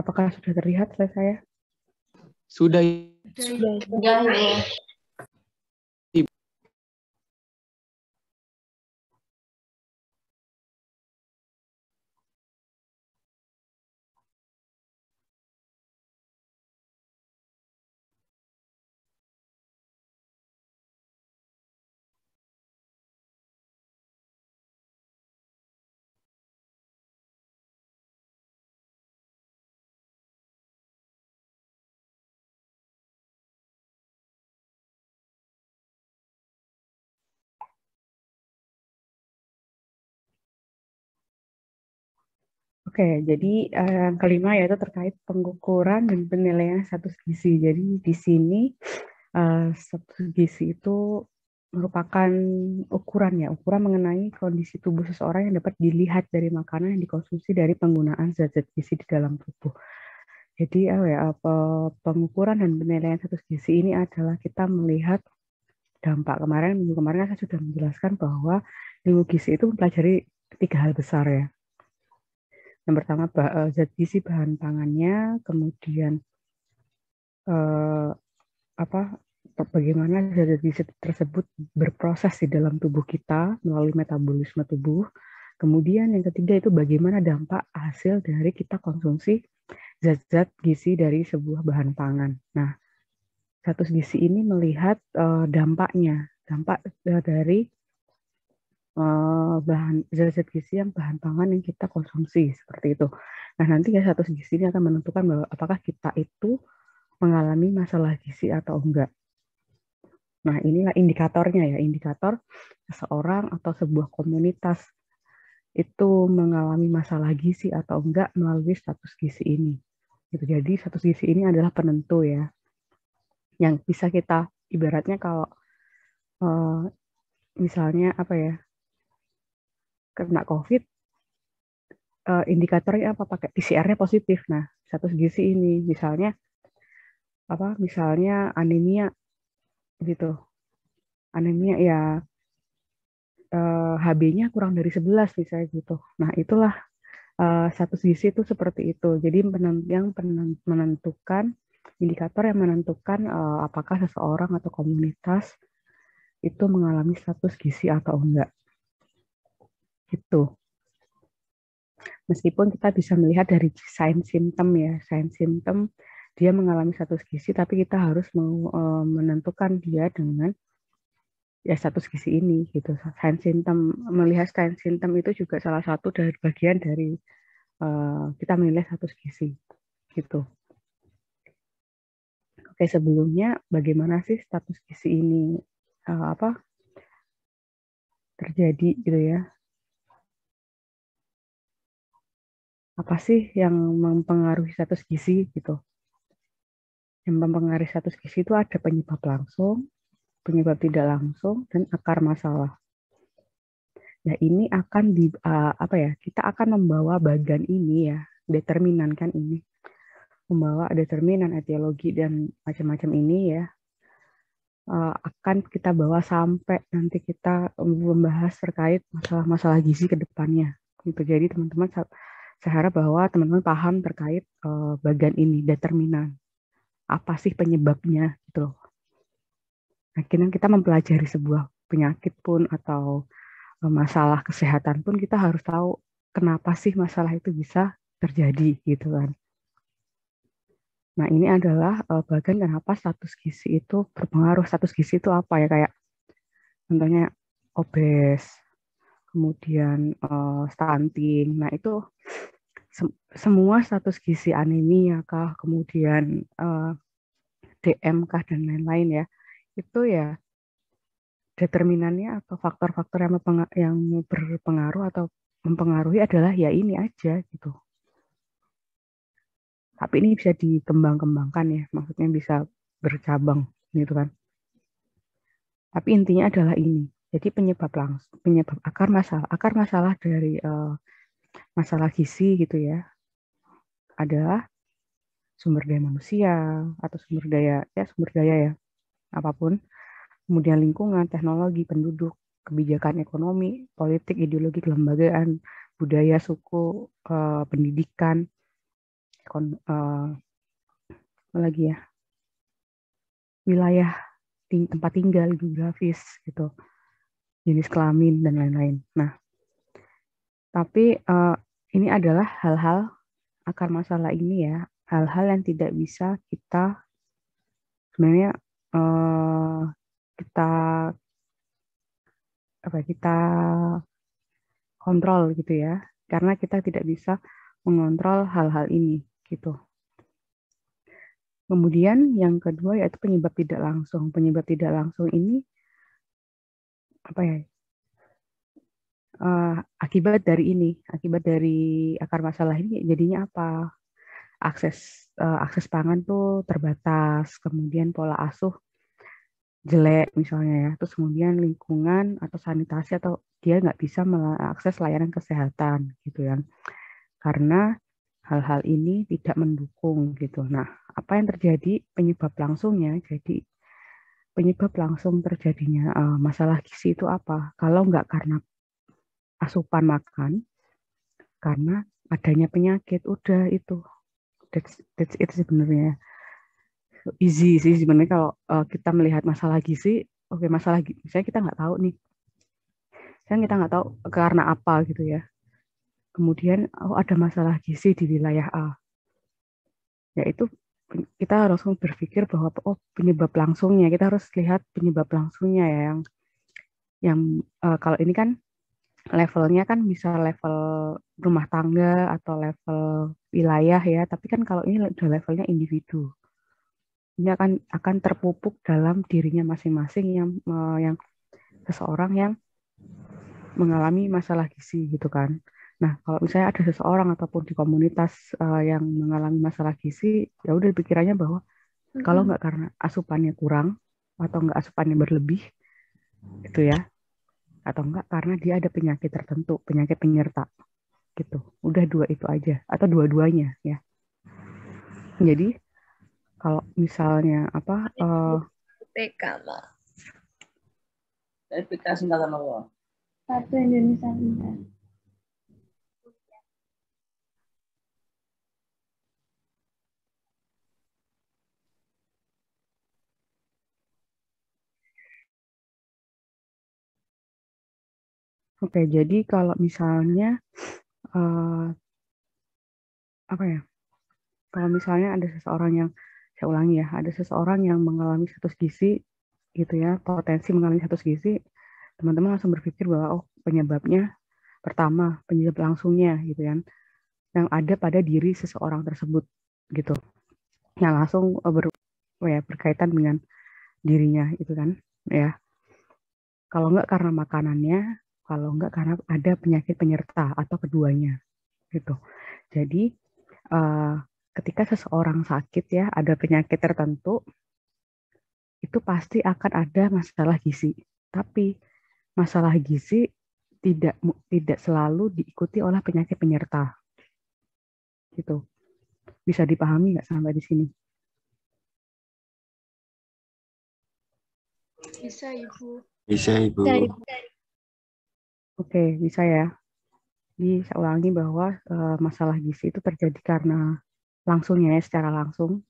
Apakah sudah terlihat slide saya? Sudah. Sudah, Ibu. Oke, jadi yang kelima yaitu terkait pengukuran dan penilaian status gizi. Jadi di sini status gizi itu merupakan ukuran ya, ukuran mengenai kondisi tubuh seseorang yang dapat dilihat dari makanan yang dikonsumsi dari penggunaan zat-zat gizi di dalam tubuh. Jadi pengukuran dan penilaian status gizi ini adalah kita melihat dampak. Minggu kemarin saya sudah menjelaskan bahwa ilmu gizi itu mempelajari 3 hal besar ya. Yang pertama zat gizi bahan pangannya, kemudian bagaimana zat gizi tersebut berproses di dalam tubuh kita melalui metabolisme tubuh. Kemudian yang ketiga itu bagaimana dampak hasil dari kita konsumsi zat-zat gizi dari sebuah bahan pangan. Nah, status gizi ini melihat dampak dari zat-zat gizi yang bahan pangan yang kita konsumsi seperti itu. Nah, nanti ya status gizi ini akan menentukan bahwa apakah kita itu mengalami masalah gizi atau enggak. Nah, inilah indikatornya ya, indikator seseorang atau sebuah komunitas itu mengalami masalah gizi atau enggak melalui status gizi ini. Gitu. Jadi status gizi ini adalah penentu ya, yang bisa kita ibaratnya kalau misalnya kena COVID, indikatornya apa, pakai PCR-nya positif. Nah, status gizi ini misalnya anemia gitu, anemia ya HB-nya kurang dari 11 misalnya gitu. Nah, itulah status gizi itu seperti itu. Jadi menentukan indikator yang menentukan apakah seseorang atau komunitas itu mengalami status gizi atau enggak. Gitu. Meskipun kita bisa melihat dari sign simptom ya, sign simptom dia mengalami status gizi, tapi kita harus menentukan dia dengan ya status gizi ini gitu. Sign simptom, melihat sign simptom itu juga salah satu dari bagian dari kita menilai status gizi gitu. Oke, sebelumnya bagaimana sih status gizi ini terjadi gitu ya? Apa sih yang mempengaruhi status gizi gitu? Yang mempengaruhi status gizi itu ada penyebab langsung, penyebab tidak langsung, dan akar masalah. Nah, ini akan kita akan membawa bagan ini ya, determinan kan ini, membawa determinan, etiologi dan macam-macam ini ya, akan kita bawa sampai nanti kita membahas terkait masalah-masalah gizi ke depannya. Gitu. Jadi teman-teman, saya harap bahwa teman-teman paham terkait bagan ini, determinan. Apa sih penyebabnya gitu loh. Akhirnya kita mempelajari sebuah penyakit pun atau masalah kesehatan pun kita harus tahu kenapa sih masalah itu bisa terjadi gitu kan. Nah, ini adalah bagian kenapa status gizi itu berpengaruh. Status gizi itu apa ya, kayak contohnya obes, kemudian stunting. Nah, itu semua status gizi, anemia kah, kemudian DM kah dan lain-lain ya. Itu ya determinannya atau faktor-faktor yang berpengaruh atau mempengaruhi adalah ya ini aja gitu. Tapi ini bisa dikembang-kembangkan ya, maksudnya bisa bercabang gitu kan. Tapi intinya adalah ini. Jadi penyebab akar masalah dari masalah gizi gitu ya, adalah sumber daya manusia atau sumber daya ya, apapun. Kemudian lingkungan, teknologi, penduduk, kebijakan ekonomi, politik, ideologi, kelembagaan, budaya, suku, pendidikan, apa lagi ya, wilayah tempat tinggal, geografis gitu, jenis kelamin dan lain-lain. Nah, tapi ini adalah hal-hal akar masalah ini ya, hal-hal yang tidak bisa kita sebenarnya kita kita kontrol gitu ya, karena kita tidak bisa mengontrol hal-hal ini gitu. Kemudian yang kedua yaitu penyebab tidak langsung. Penyebab tidak langsung ini apa ya? Akibat dari akar masalah ini jadinya apa? Akses pangan tuh terbatas, kemudian pola asuh jelek misalnya ya, terus kemudian lingkungan atau sanitasi atau dia nggak bisa mengakses layanan kesehatan gitu ya, karena hal-hal ini tidak mendukung gitu. Nah, apa yang terjadi penyebab langsungnya? Jadi penyebab langsung terjadinya masalah gizi itu apa? Kalau nggak karena asupan makan, karena adanya penyakit, udah itu. That's it sebenarnya. Easy sih sebenarnya kalau kita melihat masalah gizi. Oke, masalah gizi, misalnya kita nggak tahu nih, kita nggak tahu karena apa gitu ya. Kemudian ada masalah gizi di wilayah A, yaitu kita langsung berpikir bahwa penyebab langsungnya, kita harus lihat penyebab langsungnya ya, yang kalau ini kan levelnya kan bisa level rumah tangga atau level wilayah ya, tapi kan kalau ini udah levelnya individu, ini akan terpupuk dalam dirinya masing-masing yang seseorang yang mengalami masalah gizi gitu kan. Nah, kalau misalnya ada seseorang ataupun di komunitas yang mengalami masalah gizi, ya udah pikirannya bahwa kalau nggak karena asupannya kurang atau nggak asupannya berlebih, gitu ya, atau enggak karena dia ada penyakit tertentu, penyakit penyerta, gitu. Udah dua itu aja atau dua-duanya ya. Jadi kalau misalnya apa? PK Mbak. PK singkatan apa? Satu Indonesia Pintar. Oke, jadi kalau misalnya apa ya? Kalau misalnya ada seseorang yang, saya ulangi ya, ada seseorang yang mengalami status gizi gitu ya, potensi mengalami status gizi, teman-teman langsung berpikir bahwa penyebabnya pertama, penyebab langsungnya gitu kan, yang ada pada diri seseorang tersebut gitu. Yang langsung berkaitan dengan dirinya itu kan ya. Kalau enggak karena makanannya, kalau enggak karena ada penyakit penyerta atau keduanya gitu. Jadi ketika seseorang sakit ya, ada penyakit tertentu, itu pasti akan ada masalah gizi. Tapi masalah gizi tidak selalu diikuti oleh penyakit penyerta. Gitu. Bisa dipahami nggak sampai di sini? Bisa Ibu. Bisa, Ibu. Oke, bisa ya. Jadi saya ulangi bahwa masalah gizi itu terjadi karena langsungnya ya, secara langsung.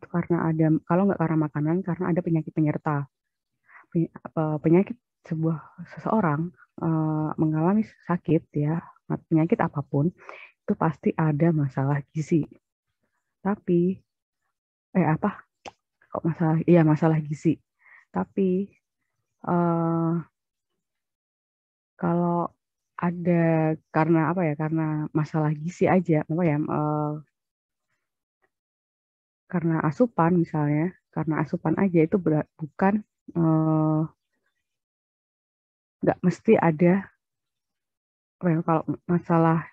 Itu karena ada, kalau nggak karena makanan, karena ada penyakit penyerta. Penyakit seseorang mengalami sakit ya, penyakit apapun, itu pasti ada masalah gizi. Tapi kok masalah gizi. Tapi kalau ada karena apa ya, karena masalah gizi aja, apa ya, karena asupan misalnya, karena asupan aja itu bukan nggak mesti ada kalau masalah,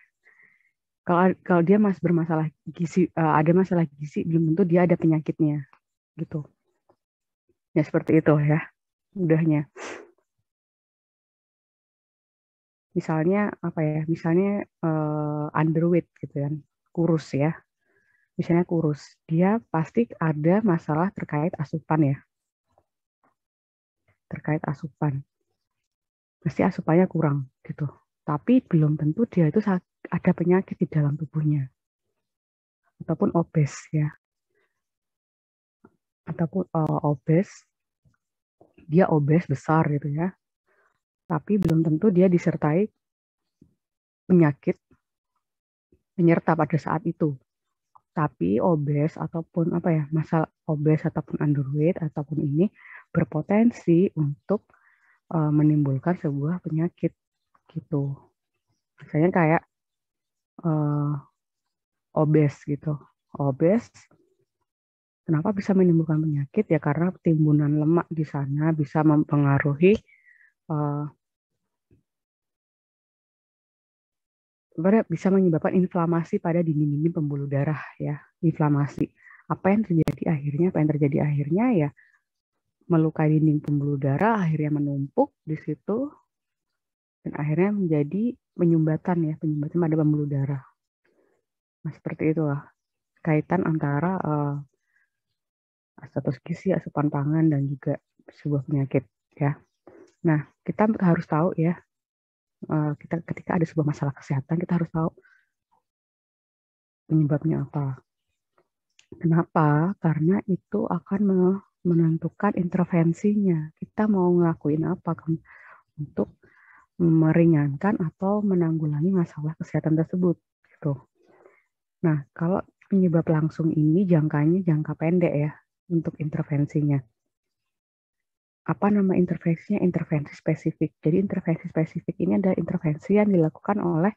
kalau dia masih bermasalah gizi, ada masalah gizi, belum tentu dia ada penyakitnya gitu ya, seperti itu ya mudahnya. Misalnya apa ya, misalnya underweight gitu kan, kurus ya, misalnya kurus, dia pasti ada masalah terkait asupan ya, terkait asupan, pasti asupannya kurang gitu. Tapi belum tentu dia itu ada penyakit di dalam tubuhnya ataupun obes ya. Ataupun obes, dia obes besar gitu ya. Tapi belum tentu dia disertai penyakit penyerta pada saat itu. Tapi obes ataupun apa ya, masalah obes ataupun underweight ataupun ini berpotensi untuk menimbulkan sebuah penyakit gitu. Misalnya kayak obes gitu. Obes kenapa bisa menimbulkan penyakit ya, karena timbunan lemak di sana bisa mempengaruhi bisa menyebabkan inflamasi pada dinding-dinding pembuluh darah ya, inflamasi. Apa yang terjadi akhirnya? Apa yang terjadi akhirnya ya melukai dinding pembuluh darah, akhirnya menumpuk di situ dan akhirnya menjadi penyumbatan ya, penyumbatan pada pembuluh darah. Nah, seperti itulah kaitan antara status gizi, asupan pangan dan juga sebuah penyakit ya. Nah, kita harus tahu ya, kita ketika ada sebuah masalah kesehatan kita harus tahu penyebabnya apa. Kenapa? Karena itu akan menentukan intervensinya. Kita mau ngelakuin apa kan untuk meringankan atau menanggulangi masalah kesehatan tersebut. Gitu. Nah, kalau penyebab langsung ini jangkanya jangka pendek ya untuk intervensinya. Apa nama intervensinya? Intervensi spesifik. Jadi intervensi spesifik ini adalah intervensi yang dilakukan oleh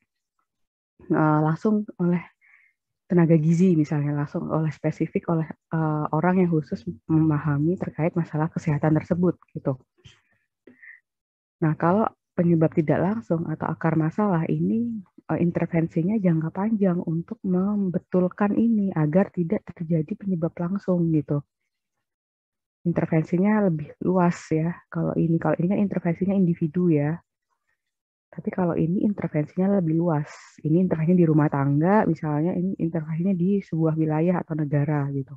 langsung oleh tenaga gizi misalnya, langsung oleh spesifik oleh orang yang khusus memahami terkait masalah kesehatan tersebut gitu. Nah, kalau penyebab tidak langsung atau akar masalah ini intervensinya jangka panjang untuk membetulkan ini agar tidak terjadi penyebab langsung gitu. Intervensinya lebih luas ya. Kalau ini kan intervensinya individu ya. Tapi kalau ini intervensinya lebih luas. Ini intervensinya di rumah tangga, misalnya ini intervensinya di sebuah wilayah atau negara gitu.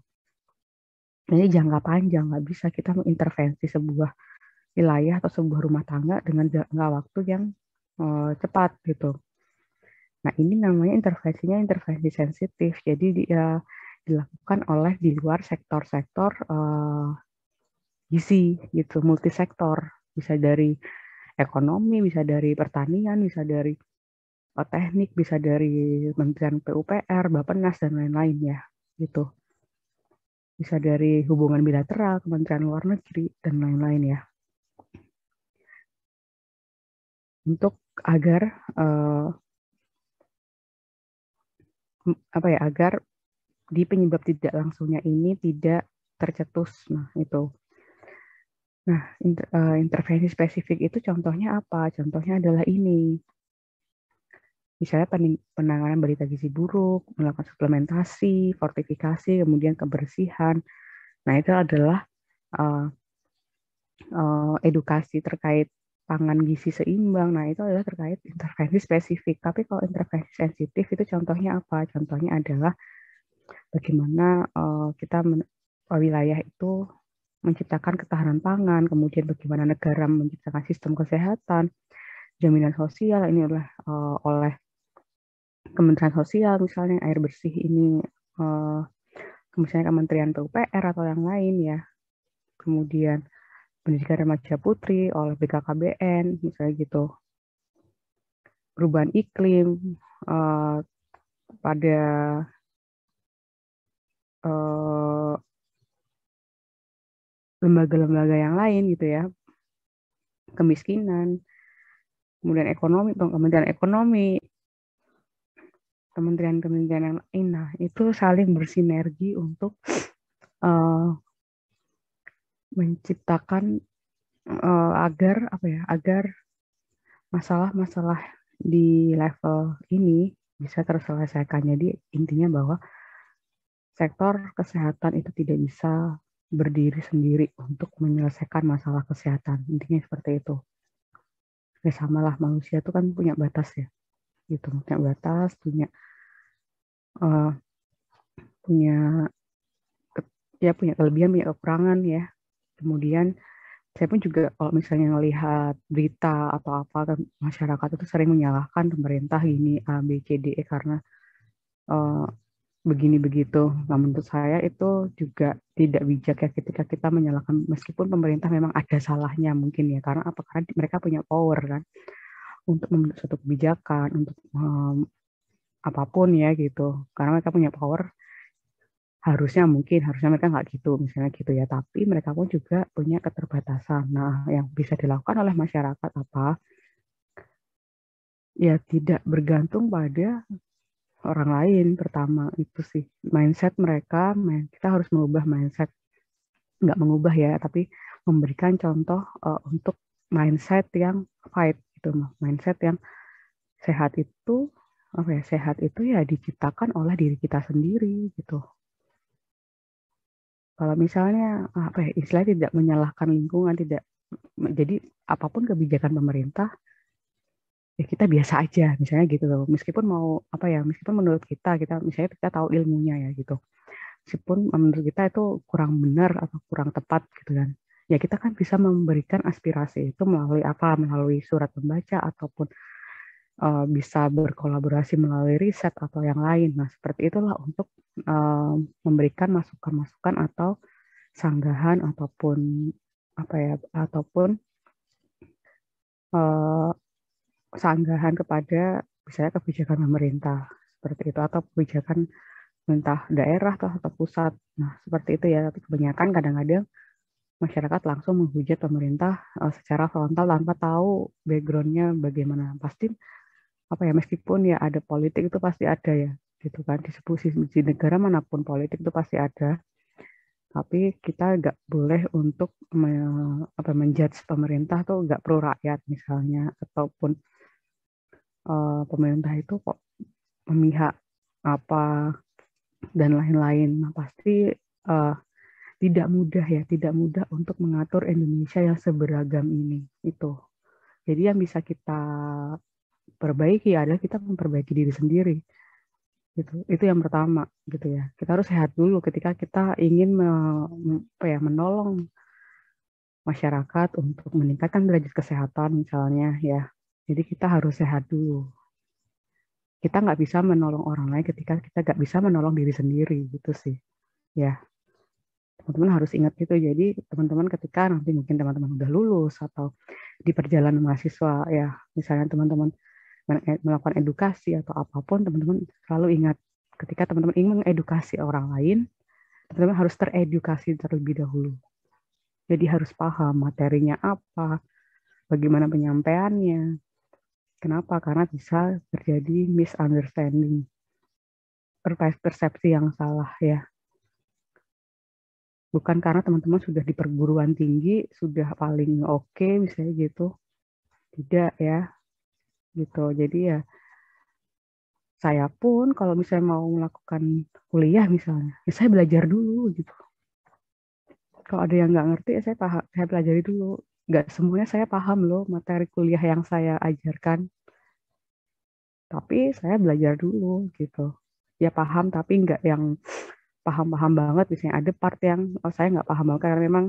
Ini jangka panjang, nggak bisa kita mengintervensi sebuah wilayah atau sebuah rumah tangga dengan jangka waktu yang cepat gitu. Nah, ini namanya intervensinya intervensi sensitif. Jadi dia dilakukan oleh di luar sektor-sektor gizi gitu, multisektor. Bisa dari ekonomi, bisa dari pertanian, bisa dari teknik, bisa dari Kementerian PUPR, Bappenas dan lain-lain ya, gitu. Bisa dari hubungan bilateral, Kementerian Luar Negeri dan lain-lain ya. Untuk agar agar di penyebab tidak langsungnya ini tidak tercetus. Nah, itu. Nah, intervensi spesifik itu contohnya apa? Contohnya adalah ini. Misalnya penanganan balita gizi buruk, melakukan suplementasi, fortifikasi, kemudian kebersihan. Nah, itu adalah edukasi terkait pangan gizi seimbang. Nah, itu adalah terkait intervensi spesifik. Tapi kalau intervensi sensitif itu contohnya apa? Contohnya adalah bagaimana kita wilayah itu menciptakan ketahanan pangan, kemudian bagaimana negara menciptakan sistem kesehatan, jaminan sosial ini oleh Kementerian Sosial misalnya, air bersih ini misalnya Kementerian PUPR atau yang lain ya. Kemudian pendidikan remaja putri oleh BKKBN misalnya gitu. Perubahan iklim pada lembaga-lembaga yang lain gitu ya, kemiskinan, kemudian ekonomi, Kementerian Ekonomi, kementerian-kementerian yang lain, nah itu saling bersinergi untuk menciptakan agar masalah-masalah di level ini bisa terselesaikan. Jadi intinya bahwa sektor kesehatan itu tidak bisa berdiri sendiri untuk menyelesaikan masalah kesehatan. Intinya seperti itu. Ya samalah, manusia itu kan punya batas ya. Gitu, punya batas, punya kelebihan, punya kekurangan ya. Kemudian saya pun juga kalau misalnya melihat berita atau apa, masyarakat itu sering menyalahkan pemerintah gini A, B, C, D, E karena begini begitu. Nah, menurut saya itu juga tidak bijak ya ketika kita menyalahkan, meskipun pemerintah memang ada salahnya mungkin ya, karena apa? Karena mereka punya power kan untuk membuat suatu kebijakan, untuk apapun ya gitu. Karena mereka punya power, harusnya mereka nggak gitu, misalnya gitu ya. Tapi mereka pun juga punya keterbatasan. Nah, yang bisa dilakukan oleh masyarakat apa? Ya tidak bergantung pada orang lain. Pertama itu sih mindset mereka. Kita harus mengubah mindset, nggak mengubah ya, tapi memberikan contoh untuk mindset yang fight gitu, mindset yang sehat itu apa ya? Sehat itu ya diciptakan oleh diri kita sendiri gitu. Kalau misalnya apa ya, istilah tidak menyalahkan lingkungan, tidak, jadi apapun kebijakan pemerintah ya kita biasa aja misalnya gitu loh. Meskipun mau apa ya, meskipun menurut kita misalnya kita tahu ilmunya ya gitu. Meskipun menurut kita itu kurang benar atau kurang tepat gitu kan. Ya kita kan bisa memberikan aspirasi itu melalui apa? Melalui surat pembaca ataupun bisa berkolaborasi melalui riset atau yang lain. Nah, seperti itulah untuk memberikan masukan-masukan atau sanggahan ataupun apa ya, ataupun sanggahan kepada misalnya kebijakan pemerintah seperti itu, atau kebijakan pemerintah daerah atau pusat. Nah, seperti itu ya. Tapi kebanyakan kadang-kadang masyarakat langsung menghujat pemerintah secara frontal tanpa tahu background-nya bagaimana. Pasti apa ya, meskipun ya ada politik itu pasti ada ya gitu kan, di negara manapun politik itu pasti ada. Tapi kita nggak boleh untuk menjudge pemerintah tuh nggak pro rakyat misalnya, ataupun pemerintah itu kok memihak apa dan lain-lain. Nah, pasti tidak mudah untuk mengatur Indonesia yang seberagam ini itu. Jadi yang bisa kita perbaiki adalah kita memperbaiki diri sendiri. Gitu. Itu yang pertama gitu ya. Kita harus sehat dulu ketika kita ingin menolong masyarakat untuk meningkatkan derajat kesehatan misalnya ya. Jadi kita harus sehat dulu. Kita nggak bisa menolong orang lain ketika kita nggak bisa menolong diri sendiri gitu sih. Ya, teman-teman harus ingat itu. Jadi teman-teman ketika nanti mungkin teman-teman udah lulus atau di perjalanan mahasiswa ya, misalnya teman-teman melakukan edukasi atau apapun, teman-teman selalu ingat ketika teman-teman ingin mengedukasi orang lain, teman-teman harus teredukasi terlebih dahulu. Jadi harus paham materinya apa, bagaimana penyampaiannya. Kenapa? Karena bisa terjadi misunderstanding, persepsi yang salah ya. Bukan karena teman-teman sudah di perguruan tinggi, sudah paling oke, misalnya gitu. Tidak ya, gitu. Jadi ya, saya pun kalau misalnya mau melakukan kuliah misalnya, ya saya belajar dulu gitu. Kalau ada yang nggak ngerti, ya saya pelajari dulu. Nggak semuanya saya paham loh materi kuliah yang saya ajarkan. Tapi saya belajar dulu gitu. Ya paham, tapi nggak yang paham-paham banget. Misalnya ada part yang saya nggak paham banget, karena memang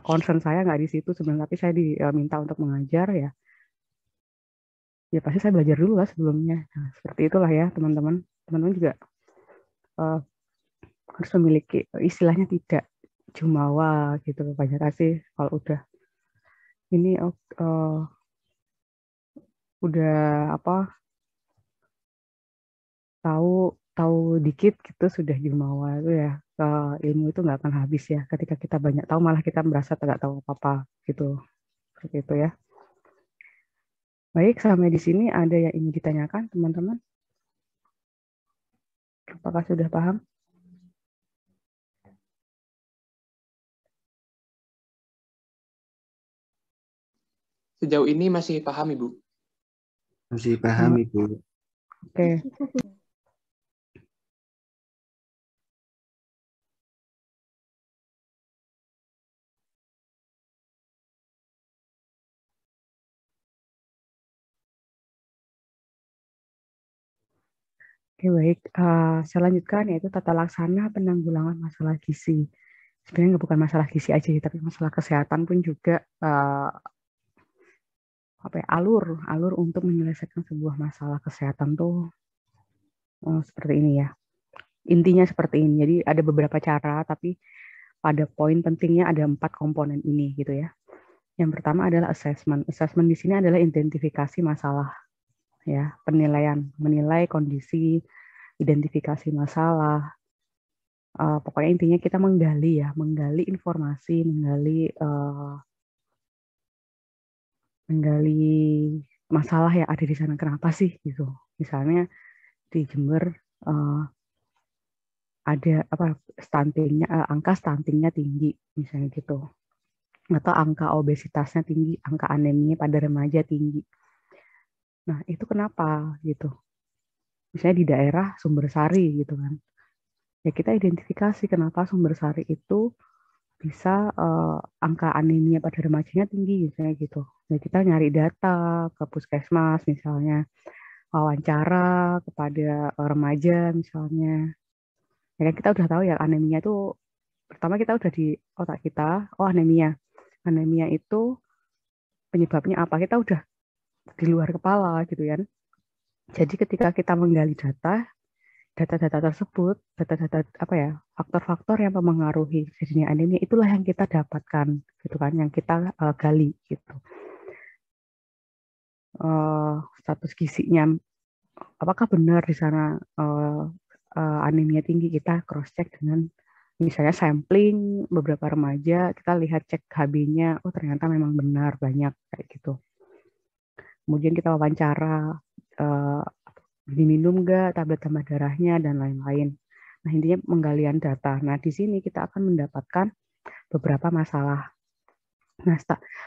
concern saya nggak di situ sebenarnya. Tapi saya diminta untuk mengajar ya. Ya pasti saya belajar dulu lah sebelumnya. Nah, seperti itulah ya teman-teman. Teman-teman juga uh, harus memiliki istilahnya tidak jumawa gitu. Banyak kasih kalau ini udah apa, tahu tahu dikit gitu sudah jumawa itu ya. Ilmu itu nggak akan habis ya. Ketika kita banyak tahu malah kita merasa tidak tahu apa-apa gitu. Seperti itu ya. Baik, sampai di sini ada yang ingin ditanyakan teman-teman? Apakah sudah paham? Sejauh ini masih paham, Ibu? Masih paham, Ibu. Oke. Oke, baik. Saya lanjutkan, yaitu tata laksana penanggulangan masalah gizi. Sebenarnya bukan masalah gizi aja, tapi masalah kesehatan pun juga alur untuk menyelesaikan sebuah masalah kesehatan tuh seperti ini ya. Intinya seperti ini. Jadi ada beberapa cara, tapi pada poin pentingnya ada 4 komponen ini gitu ya. Yang pertama adalah assessment. Assessment di sini adalah identifikasi masalah, ya, penilaian, menilai kondisi, identifikasi masalah. Pokoknya intinya kita menggali informasi, menggali masalah yang ada di sana. Kenapa sih gitu? Misalnya di Jember ada angka stuntingnya tinggi misalnya gitu, atau angka obesitasnya tinggi, angka anemia pada remaja tinggi. Nah itu kenapa gitu? Misalnya di daerah Sumbersari gitu kan, ya kita identifikasi kenapa Sumbersari itu bisa angka anemia pada remajanya tinggi misalnya gitu. Nah kita nyari data ke puskesmas misalnya, wawancara kepada remaja misalnya. Ya kan kita udah tahu ya anemia itu, pertama kita udah di otak kita, oh anemia. Anemia itu penyebabnya apa? Kita udah di luar kepala gitu kan. Jadi ketika kita menggali data-data tersebut, data-data faktor-faktor yang mempengaruhi terjadinya anemia itulah yang kita dapatkan gitu kan, yang kita gali gitu. Status gizinya apakah benar di sana anemia tinggi, kita cross check dengan misalnya sampling beberapa remaja, kita lihat cek HB-nya, oh ternyata memang benar banyak kayak gitu. Kemudian kita wawancara, diminum nggak tablet tambah darahnya dan lain-lain. Nah intinya penggalian data. Nah di sini kita akan mendapatkan beberapa masalah. Nah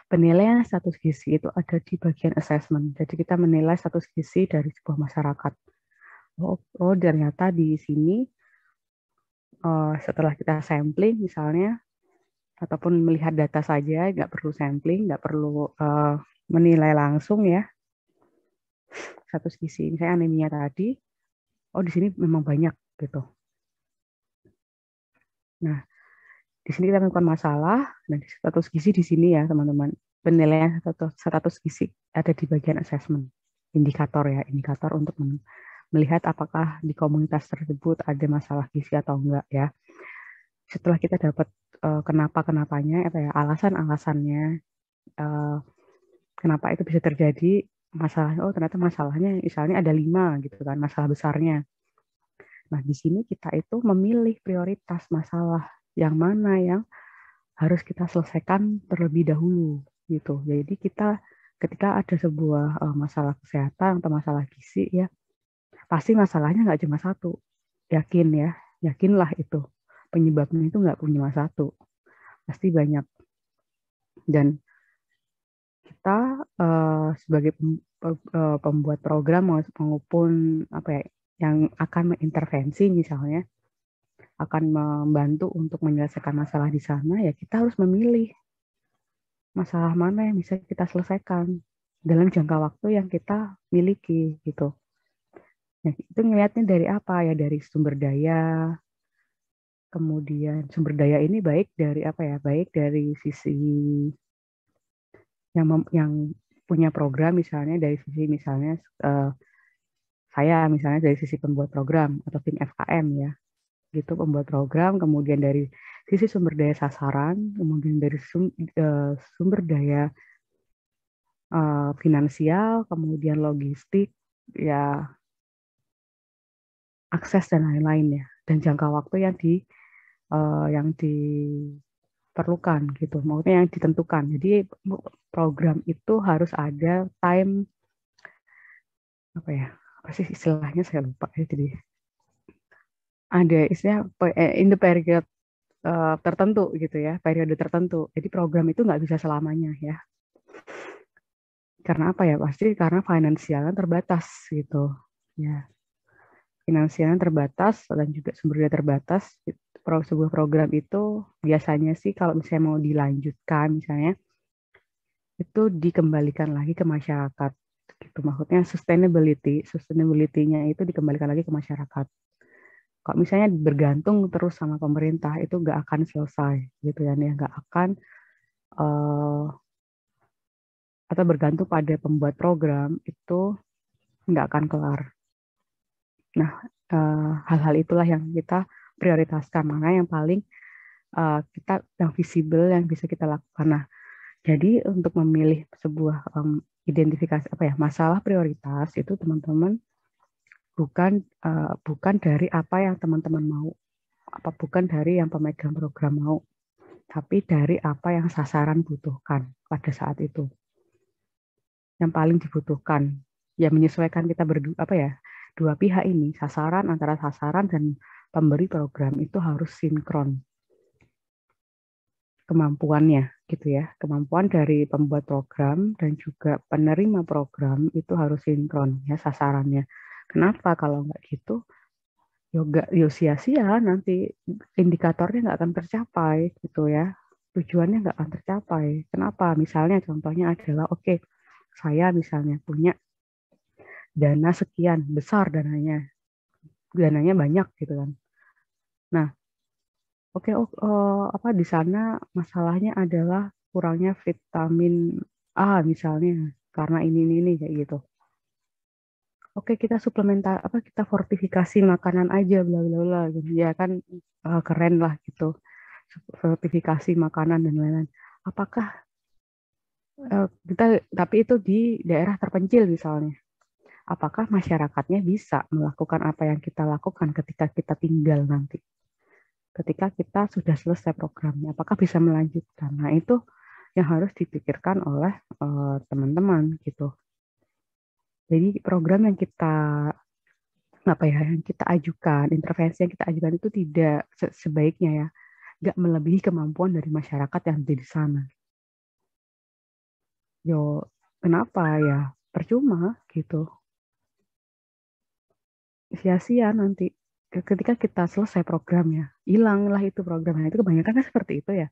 penilaian status gizi itu ada di bagian assessment. Jadi kita menilai status gizi dari sebuah masyarakat. Oh ternyata di sini setelah kita sampling misalnya, ataupun melihat data saja, nggak perlu sampling, nggak perlu menilai langsung ya status gizi. Misalnya anemia tadi, oh di sini memang banyak gitu. Nah di sini kita menemukan masalah, dan status gizi di sini ya teman-teman. Penilaian status gizi ada di bagian assessment, indikator ya, indikator untuk melihat apakah di komunitas tersebut ada masalah gizi atau enggak ya. Setelah kita dapat kenapa-kenapanya, alasan-alasannya, kenapa itu bisa terjadi, masalahnya, oh ternyata masalahnya misalnya ada 5 gitu kan, masalah besarnya. Nah di sini kita itu memilih prioritas masalah yang mana yang harus kita selesaikan terlebih dahulu gitu. Jadi kita ketika ada sebuah masalah kesehatan atau masalah gizi ya, pasti masalahnya nggak cuma satu. Yakinlah itu penyebabnya itu nggak cuma satu, pasti banyak. Dan kita sebagai pembuat program maupun yang akan mengintervensi misalnya, akan membantu untuk menyelesaikan masalah di sana, ya kita harus memilih masalah mana yang bisa kita selesaikan dalam jangka waktu yang kita miliki gitu. Nah, itu ngelihatnya dari apa ya, dari sumber daya. Kemudian sumber daya ini baik dari baik dari sisi yang punya program, misalnya dari sisi misalnya saya misalnya dari sisi pembuat program atau tim FKM ya, gitu, pembuat program, kemudian dari sisi sumber daya sasaran, kemudian dari sumber daya finansial, kemudian logistik, ya akses dan lain-lain ya, dan jangka waktu yang diperlukan gitu, maksudnya yang ditentukan. Jadi program itu harus ada time apa sih istilahnya, saya lupa ya. Jadi ada istilah in the period tertentu gitu ya, periode tertentu. Jadi program itu nggak bisa selamanya ya. Karena apa ya? Pasti karena finansialnya terbatas gitu. Ya, finansialnya terbatas dan juga sumber daya terbatas. Sebuah program itu biasanya sih kalau misalnya mau dilanjutkan misalnya, itu dikembalikan lagi ke masyarakat. Gitu. Maksudnya sustainability-nya itu dikembalikan lagi ke masyarakat. Kalau misalnya bergantung terus sama pemerintah, itu nggak akan selesai gitu ya, nggak akan atau bergantung pada pembuat program, itu nggak akan kelar. Nah, hal-hal itulah yang kita prioritaskan, mana yang paling kita yang visible yang bisa kita lakukan. Nah, jadi untuk memilih sebuah identifikasi masalah prioritas itu teman-teman bukan dari apa yang teman-teman mau, bukan dari yang pemegang program mau, tapi dari apa yang sasaran butuhkan pada saat itu. Yang paling dibutuhkan, ya menyesuaikan kita dua pihak ini, antara sasaran dan pemberi program itu harus sinkron kemampuannya gitu ya. Kemampuan dari pembuat program dan juga penerima program itu harus sinkron ya sasarannya. Kenapa kalau nggak gitu? Yo sia-sia nanti indikatornya nggak akan tercapai gitu ya. Tujuannya nggak akan tercapai. Kenapa? Misalnya contohnya adalah saya misalnya punya dana sekian, besar dananya banyak gitu kan. Nah, di sana masalahnya adalah kurangnya vitamin A misalnya karena ini kayak gitu. Kita kita fortifikasi makanan aja bla bla bla gitu. Ya kan keren lah gitu. Fortifikasi makanan dan lain-lain. Apakah tapi itu di daerah terpencil misalnya. Apakah masyarakatnya bisa melakukan apa yang kita lakukan ketika kita tinggal nanti? Ketika kita sudah selesai programnya, apakah bisa melanjutkan? Nah, itu yang harus dipikirkan oleh teman-teman gitu. Jadi program yang kita ajukan, intervensi yang kita ajukan itu tidak sebaiknya ya, nggak melebihi kemampuan dari masyarakat yang ada di sana. Kenapa ya? Percuma gitu. Sia-sia nanti ketika kita selesai programnya, hilanglah itu programnya. Itu kebanyakan kan seperti itu ya.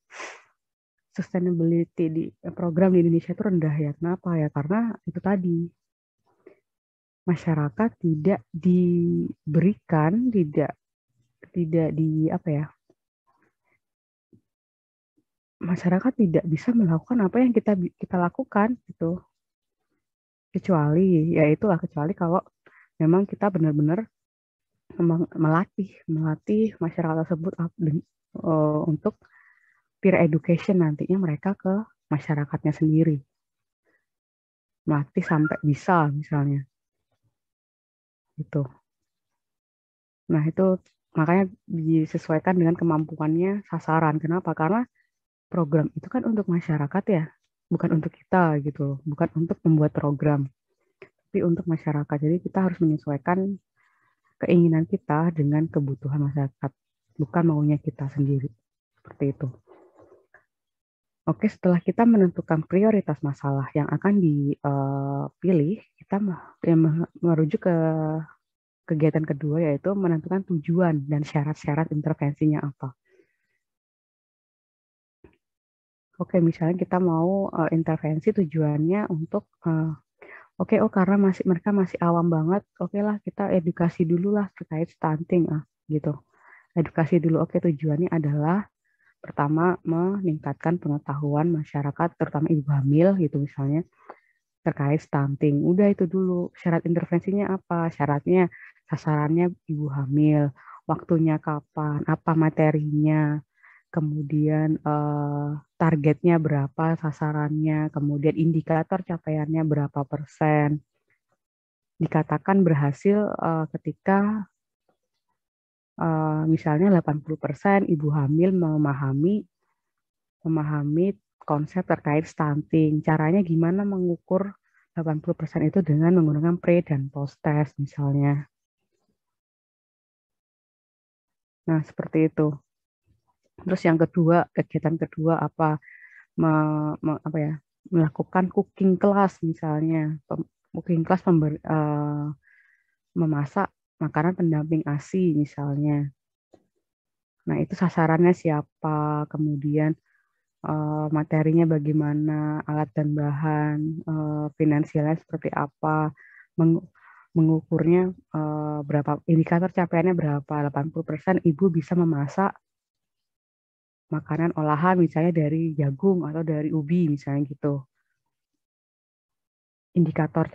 Sustainability di program di Indonesia itu rendah ya. Kenapa ya? Karena itu tadi masyarakat tidak diberikan, masyarakat tidak bisa melakukan apa yang kita lakukan gitu. Kecuali kalau memang kita benar-benar melatih masyarakat tersebut untuk peer education nantinya mereka ke masyarakatnya sendiri. Melatih sampai bisa misalnya. Gitu. Nah, itu makanya disesuaikan dengan kemampuannya sasaran. Kenapa? Karena program itu kan untuk masyarakat ya, bukan untuk kita gitu, bukan untuk membuat program, tapi untuk masyarakat. Jadi kita harus menyesuaikan keinginan kita dengan kebutuhan masyarakat, bukan maunya kita sendiri. Seperti itu. Setelah kita menentukan prioritas masalah yang akan dipilih, kita merujuk ke kegiatan kedua, yaitu menentukan tujuan dan syarat-syarat intervensinya apa. Misalnya kita mau intervensi tujuannya untuk karena mereka masih awam banget, lah kita edukasi dulu lah terkait stunting gitu. Edukasi dulu. Tujuannya adalah pertama meningkatkan pengetahuan masyarakat terutama ibu hamil gitu misalnya terkait stunting. Udah itu dulu. Syarat intervensinya apa? Syaratnya sasarannya ibu hamil, waktunya kapan, apa materinya, kemudian targetnya berapa sasarannya, kemudian indikator capaiannya berapa persen. Dikatakan berhasil ketika misalnya 80% ibu hamil memahami konsep terkait stunting. Caranya gimana mengukur 80% itu dengan menggunakan pre dan post test misalnya. Nah, seperti itu. Terus yang kedua, kegiatan kedua apa? Melakukan cooking class misalnya. Cooking class memasak makanan pendamping ASI misalnya. Nah, itu sasarannya siapa, kemudian materinya bagaimana, alat dan bahan, finansialnya seperti apa, mengukurnya berapa, indikator capaiannya berapa, 80% ibu bisa memasak makanan olahan misalnya dari jagung atau dari ubi misalnya gitu. Indikator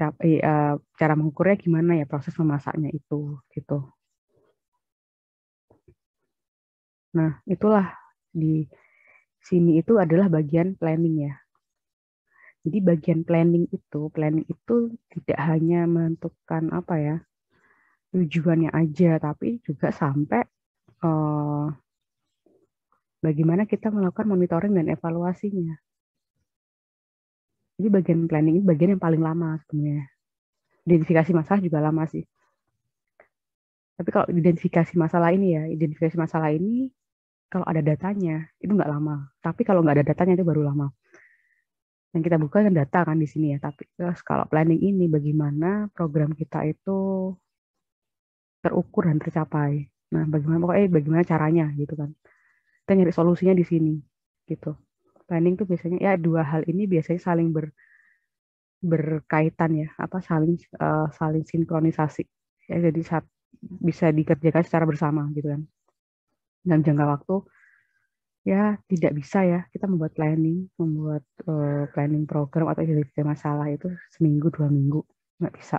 cara mengukurnya gimana ya proses memasaknya itu gitu. Nah, itulah di sini itu adalah bagian planning ya. Jadi bagian planning itu tidak hanya menentukan apa ya, tujuannya aja, tapi juga sampai bagaimana kita melakukan monitoring dan evaluasinya. Jadi bagian planning ini bagian yang paling lama sebenarnya. Identifikasi masalah juga lama sih. Tapi kalau identifikasi masalah ini kalau ada datanya itu nggak lama. Tapi kalau nggak ada datanya itu baru lama. Yang kita buka kan data kan di sini ya. Tapi terus kalau planning ini bagaimana program kita itu terukur dan tercapai. Nah, bagaimana caranya gitu kan. Kita nyari solusinya di sini gitu. Planning tuh biasanya ya dua hal ini biasanya saling berkaitan ya, saling sinkronisasi. Ya, jadi bisa dikerjakan secara bersama gitu kan. Dalam jangka waktu ya tidak bisa ya kita membuat planning program atau identifikasi masalah itu seminggu 2 minggu nggak bisa.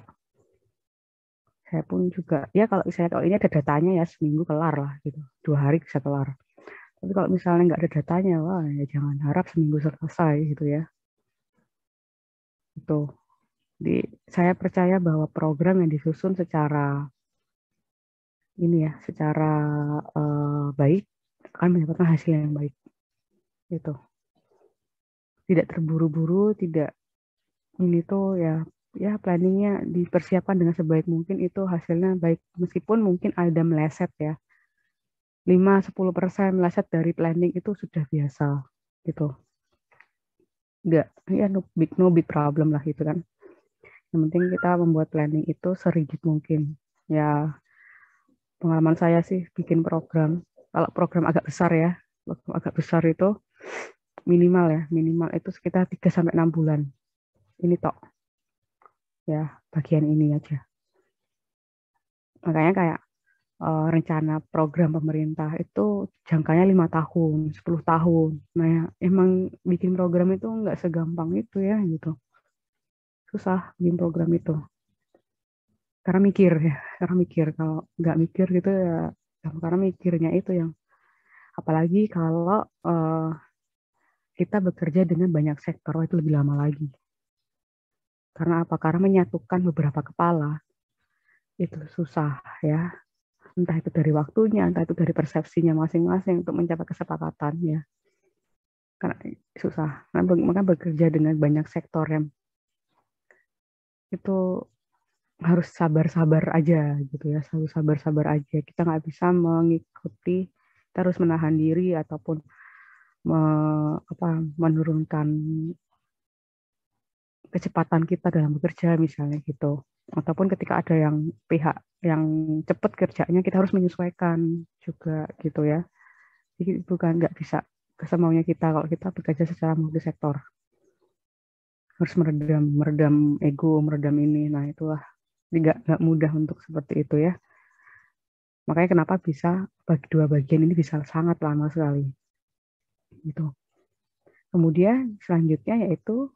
Saya pun juga ya kalau ini ada datanya ya seminggu kelar lah gitu, 2 hari bisa kelar. Tapi kalau misalnya nggak ada datanya, wah ya jangan harap seminggu selesai gitu ya. Itu. Jadi saya percaya bahwa program yang disusun secara baik akan mendapatkan hasil yang baik. Itu. Tidak terburu-buru, tidak ini tuh ya planningnya dipersiapkan dengan sebaik mungkin itu hasilnya baik meskipun mungkin ada meleset ya 5-10% meleset dari planning itu sudah biasa gitu. Enggak, ya no big problem lah gitu kan. Yang penting kita membuat planning itu serigid mungkin. Ya pengalaman saya sih bikin program. Kalau program agak besar itu minimal itu sekitar 3-6 bulan. Ini tok. Ya, bagian ini aja. Makanya kayak rencana program pemerintah itu jangkanya 5 tahun, 10 tahun. Nah, ya, emang bikin program itu nggak segampang itu ya gitu. Susah bikin program itu. Karena mikir. Kalau nggak mikir gitu ya, karena mikirnya itu yang apalagi kalau kita bekerja dengan banyak sektor, itu lebih lama lagi. Karena apa? Karena menyatukan beberapa kepala itu susah ya. Entah itu dari waktunya, entah itu dari persepsinya masing-masing untuk mencapai kesepakatan ya. Karena susah. Maka bekerja dengan banyak sektor yang itu harus sabar-sabar aja gitu ya. Selalu sabar-sabar aja. Kita nggak bisa mengikuti, kita harus menahan diri ataupun menurunkan kecepatan kita dalam bekerja misalnya gitu. Ataupun ketika ada yang pihak yang cepat kerjanya, kita harus menyesuaikan juga gitu ya. Jadi bukan nggak bisa kesemaunya kita kalau kita bekerja secara multisektor. Harus meredam ego, meredam ini. Nah itulah nggak mudah untuk seperti itu ya. Makanya kenapa bisa dua bagian ini bisa sangat lama sekali. Gitu. Kemudian selanjutnya yaitu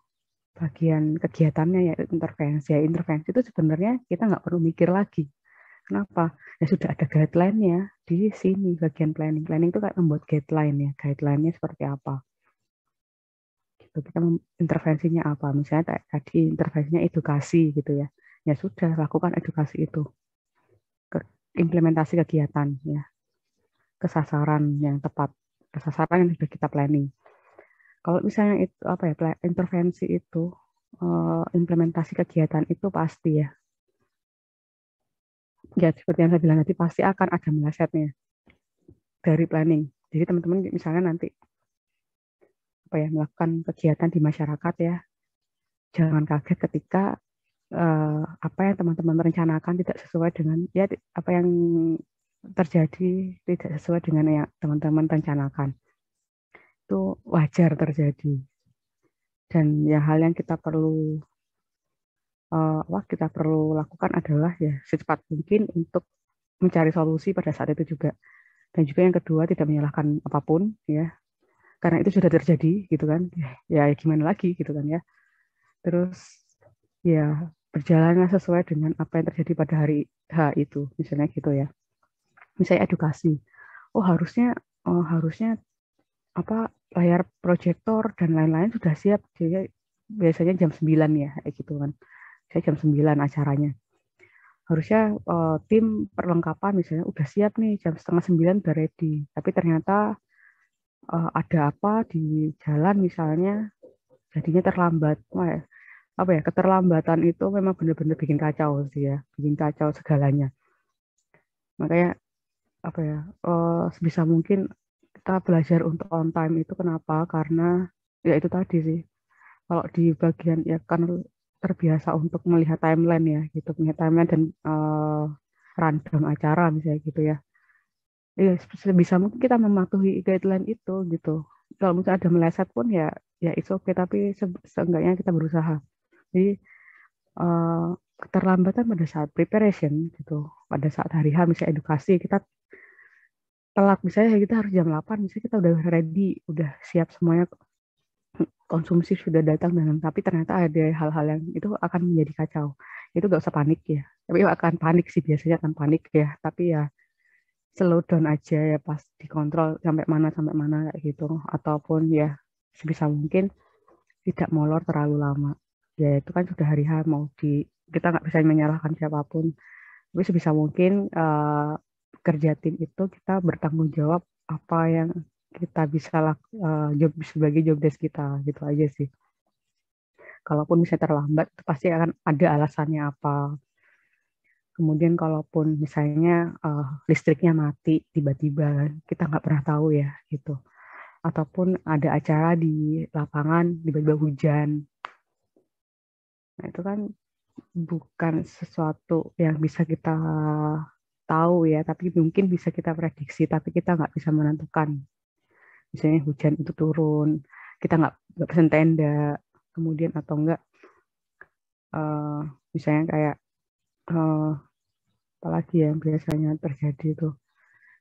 bagian kegiatannya yaitu intervensi. Ya, intervensi itu sebenarnya kita nggak perlu mikir lagi. Kenapa? Ya sudah ada guideline-nya di sini bagian planning. Planning itu kayak membuat guideline ya. Guideline-nya seperti apa. Gitu. Kita intervensinya apa? Misalnya tadi intervensinya edukasi gitu ya. Ya sudah lakukan edukasi itu. Implementasi kegiatan ya. Kesasaran yang tepat. Kesasaran yang sudah kita planning. Kalau misalnya itu intervensi itu implementasi kegiatan itu pasti ya. Ya seperti yang saya bilang tadi pasti akan ada melesetnya dari planning. Jadi teman-teman misalnya nanti melakukan kegiatan di masyarakat ya, jangan kaget ketika apa yang teman-teman rencanakan tidak sesuai dengan ya apa yang terjadi tidak sesuai dengan yang teman-teman rencanakan. Itu wajar terjadi. Dan ya hal yang kita perlu lakukan adalah ya secepat mungkin untuk mencari solusi pada saat itu juga. Dan juga yang kedua tidak menyalahkan apapun ya. Karena itu sudah terjadi gitu kan. Ya gimana lagi gitu kan ya. Terus ya berjalanlah sesuai dengan apa yang terjadi pada hari H itu misalnya gitu ya. Misalnya edukasi. Oh harusnya harusnya layar proyektor dan lain-lain sudah siap. Jadi biasanya jam 9 ya, kayak gitu kan. Saya jam 9 acaranya. Harusnya tim perlengkapan misalnya udah siap nih, jam setengah 9 udah ready. Tapi ternyata ada apa di jalan misalnya, jadinya terlambat. Wah, keterlambatan itu memang benar-benar bikin kacau sih ya, bikin kacau segalanya. Makanya sebisa mungkin kita belajar untuk on time itu kenapa? Karena ya itu tadi sih. Kalau di bagian ya kan terbiasa untuk melihat timeline ya, gitu, melihat timeline dan rundown acara misalnya gitu ya. Ya sebisa mungkin kita mematuhi guideline itu gitu. Kalau misalnya ada meleset pun ya it's okay, tapi seenggaknya kita berusaha. Jadi keterlambatan pada saat preparation gitu, pada saat hari H misalnya edukasi kita telat, misalnya kita harus jam 8, misalnya kita udah ready, udah siap semuanya, konsumsi sudah datang, tapi ternyata ada hal-hal yang itu akan menjadi kacau. Itu gak usah panik ya. Tapi akan panik sih, biasanya akan panik ya. Tapi ya slow down aja ya, pas dikontrol sampai mana kayak gitu. Ataupun ya sebisa mungkin tidak molor terlalu lama. Ya itu kan sudah hari H, kita nggak bisa menyalahkan siapapun. Tapi sebisa mungkin kerja tim itu kita bertanggung jawab apa yang kita bisa sebagai job desk kita, gitu aja sih. Kalaupun misalnya terlambat, itu pasti akan ada alasannya apa. Kemudian kalaupun misalnya listriknya mati tiba-tiba, kita nggak pernah tahu ya gitu. Ataupun ada acara di lapangan tiba-tiba hujan. Nah itu kan bukan sesuatu yang bisa kita tahu ya, tapi mungkin bisa kita prediksi, tapi kita nggak bisa menentukan. Misalnya hujan itu turun, kita nggak pesen tenda, kemudian atau enggak, misalnya kayak apalagi yang biasanya terjadi itu,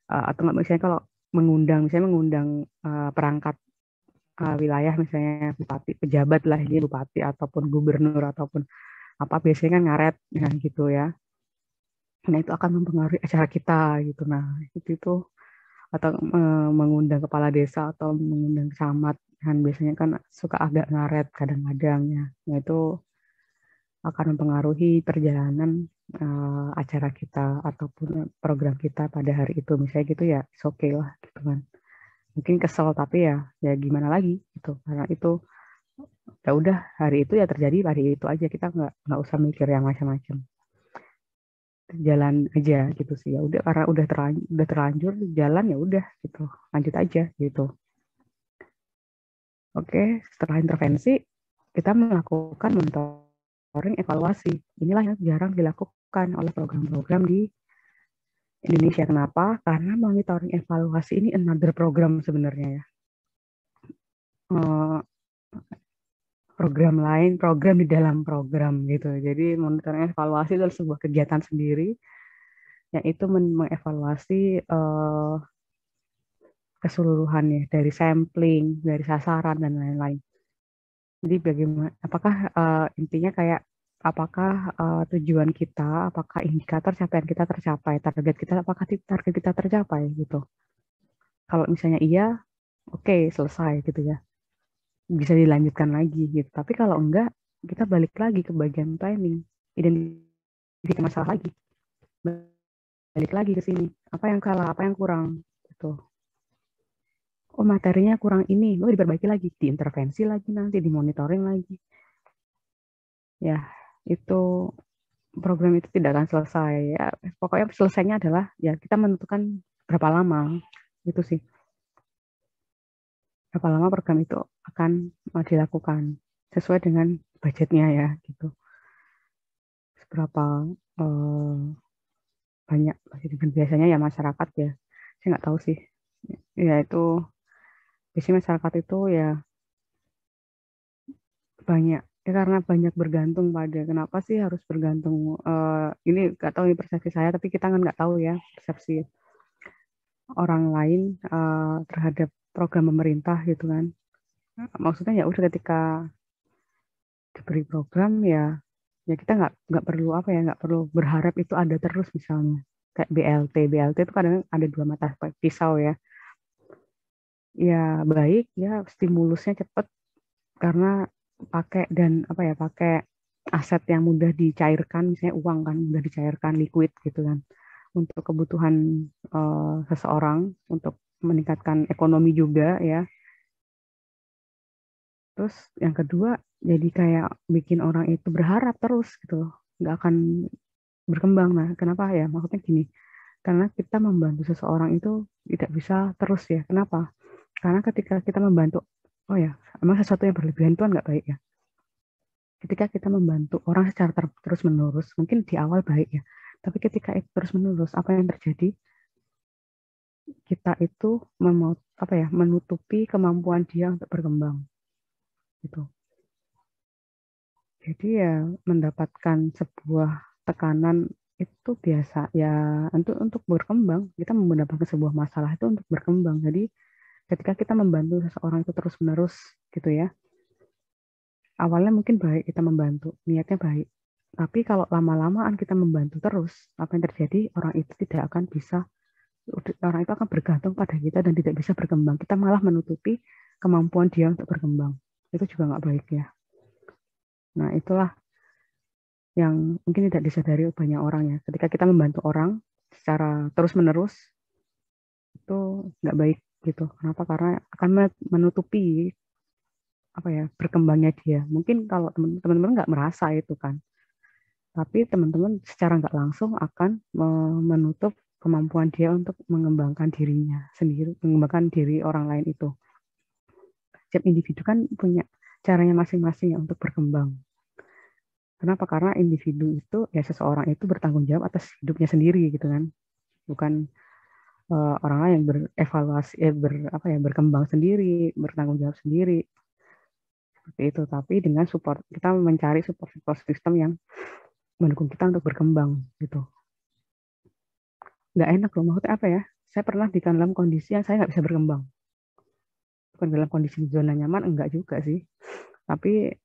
atau nggak misalnya kalau mengundang perangkat wilayah, misalnya bupati, pejabat lah ini, bupati ataupun gubernur ataupun apa, biasanya kan ngaret ya gitu ya. Nah itu akan mempengaruhi acara kita gitu. Nah itu atau mengundang kepala desa atau mengundang camat kan biasanya kan suka agak ngaret kadang-kadang ya. Nah itu akan mempengaruhi perjalanan acara kita ataupun program kita pada hari itu, misalnya gitu ya, it's okay lah gitu kan. Mungkin kesel tapi ya gimana lagi gitu, karena itu ya udah hari itu ya terjadi hari itu aja, kita nggak usah mikir yang macam-macam, jalan aja gitu sih, ya udah, karena udah terlanjur jalan ya udah gitu, lanjut aja gitu. Oke, setelah intervensi kita melakukan monitoring evaluasi. Inilah yang jarang dilakukan oleh program-program di Indonesia. Kenapa? Karena monitoring evaluasi ini another program sebenarnya ya. Program lain, program di dalam program gitu. Jadi monitoring evaluasi adalah sebuah kegiatan sendiri yang itu mengevaluasi keseluruhannya, dari sampling, dari sasaran dan lain-lain. Jadi bagaimana? Apakah intinya kayak apakah tujuan kita, apakah indikator capaian kita tercapai, target kita, apakah target kita tercapai gitu. Kalau misalnya iya, oke, selesai gitu ya, bisa dilanjutkan lagi gitu. Tapi kalau enggak, kita balik lagi ke bagian planning, identifikasi masalah lagi, balik lagi ke sini, apa yang salah, apa yang kurang gitu. Oh materinya kurang ini, diperbaiki lagi, diintervensi lagi, nanti dimonitoring lagi. Ya itu program itu tidak akan selesai ya. Pokoknya selesainya adalah ya kita menentukan berapa lama itu sih, berapa lama program itu akan dilakukan sesuai dengan budgetnya ya gitu, seberapa banyak. Biasanya ya masyarakat ya, saya nggak tahu sih ya, itu biasanya masyarakat itu ya banyak ya, karena banyak bergantung pada, kenapa sih harus bergantung, ini nggak tahu ini persepsi saya, tapi kita kan nggak tahu ya persepsi orang lain terhadap program pemerintah gitu kan. Maksudnya ya udah, ketika diberi program ya kita nggak perlu nggak perlu berharap itu ada terus, misalnya kayak BLT itu kadang ada dua mata pisau ya. ya baik, ya stimulusnya cepat karena pakai aset yang mudah dicairkan, misalnya uang kan mudah dicairkan, liquid gitu kan, untuk kebutuhan seseorang untuk meningkatkan ekonomi juga ya. Terus yang kedua, jadi kayak bikin orang itu berharap terus gitu loh, nggak akan berkembang. Nah, kenapa ya? Maksudnya gini, karena kita membantu seseorang itu tidak bisa terus ya. Kenapa? Karena ketika kita membantu, oh ya, emang sesuatu yang berlebihan itu kan nggak baik ya. Ketika kita membantu orang secara terus-menerus, mungkin di awal baik ya, tapi ketika itu terus-menerus, apa yang terjadi? Kita itu menutupi kemampuan dia untuk berkembang. Gitu. Jadi ya mendapatkan sebuah tekanan itu biasa ya, untuk berkembang. Kita mendapatkan sebuah masalah itu untuk berkembang. Jadi ketika kita membantu seseorang itu terus-menerus gitu ya, awalnya mungkin baik kita membantu, niatnya baik. Tapi kalau lama-lamaan kita membantu terus, apa yang terjadi? Orang itu akan bergantung pada kita dan tidak bisa berkembang. Kita malah menutupi kemampuan dia untuk berkembang. Itu juga nggak baik ya. Nah, itulah yang mungkin tidak disadari banyak orang ya. Ketika kita membantu orang secara terus-menerus, itu nggak baik gitu. Kenapa? Karena akan menutupi berkembangnya dia. Mungkin kalau teman-teman nggak merasa itu kan, tapi teman-teman secara nggak langsung akan menutup kemampuan dia untuk mengembangkan dirinya sendiri, mengembangkan diri orang lain itu. Setiap individu kan punya caranya masing-masing ya untuk berkembang. Kenapa? Karena individu itu ya seseorang itu bertanggung jawab atas hidupnya sendiri gitu kan, bukan orang lain yang berevaluasi, berkembang sendiri, bertanggung jawab sendiri. Seperti itu, tapi dengan support, kita mencari support system yang mendukung kita untuk berkembang gitu. Nggak enak loh, maksudnya apa ya? Saya pernah di dalam kondisi yang saya nggak bisa berkembang. Bukan dalam kondisi zona nyaman, enggak juga sih. Tapi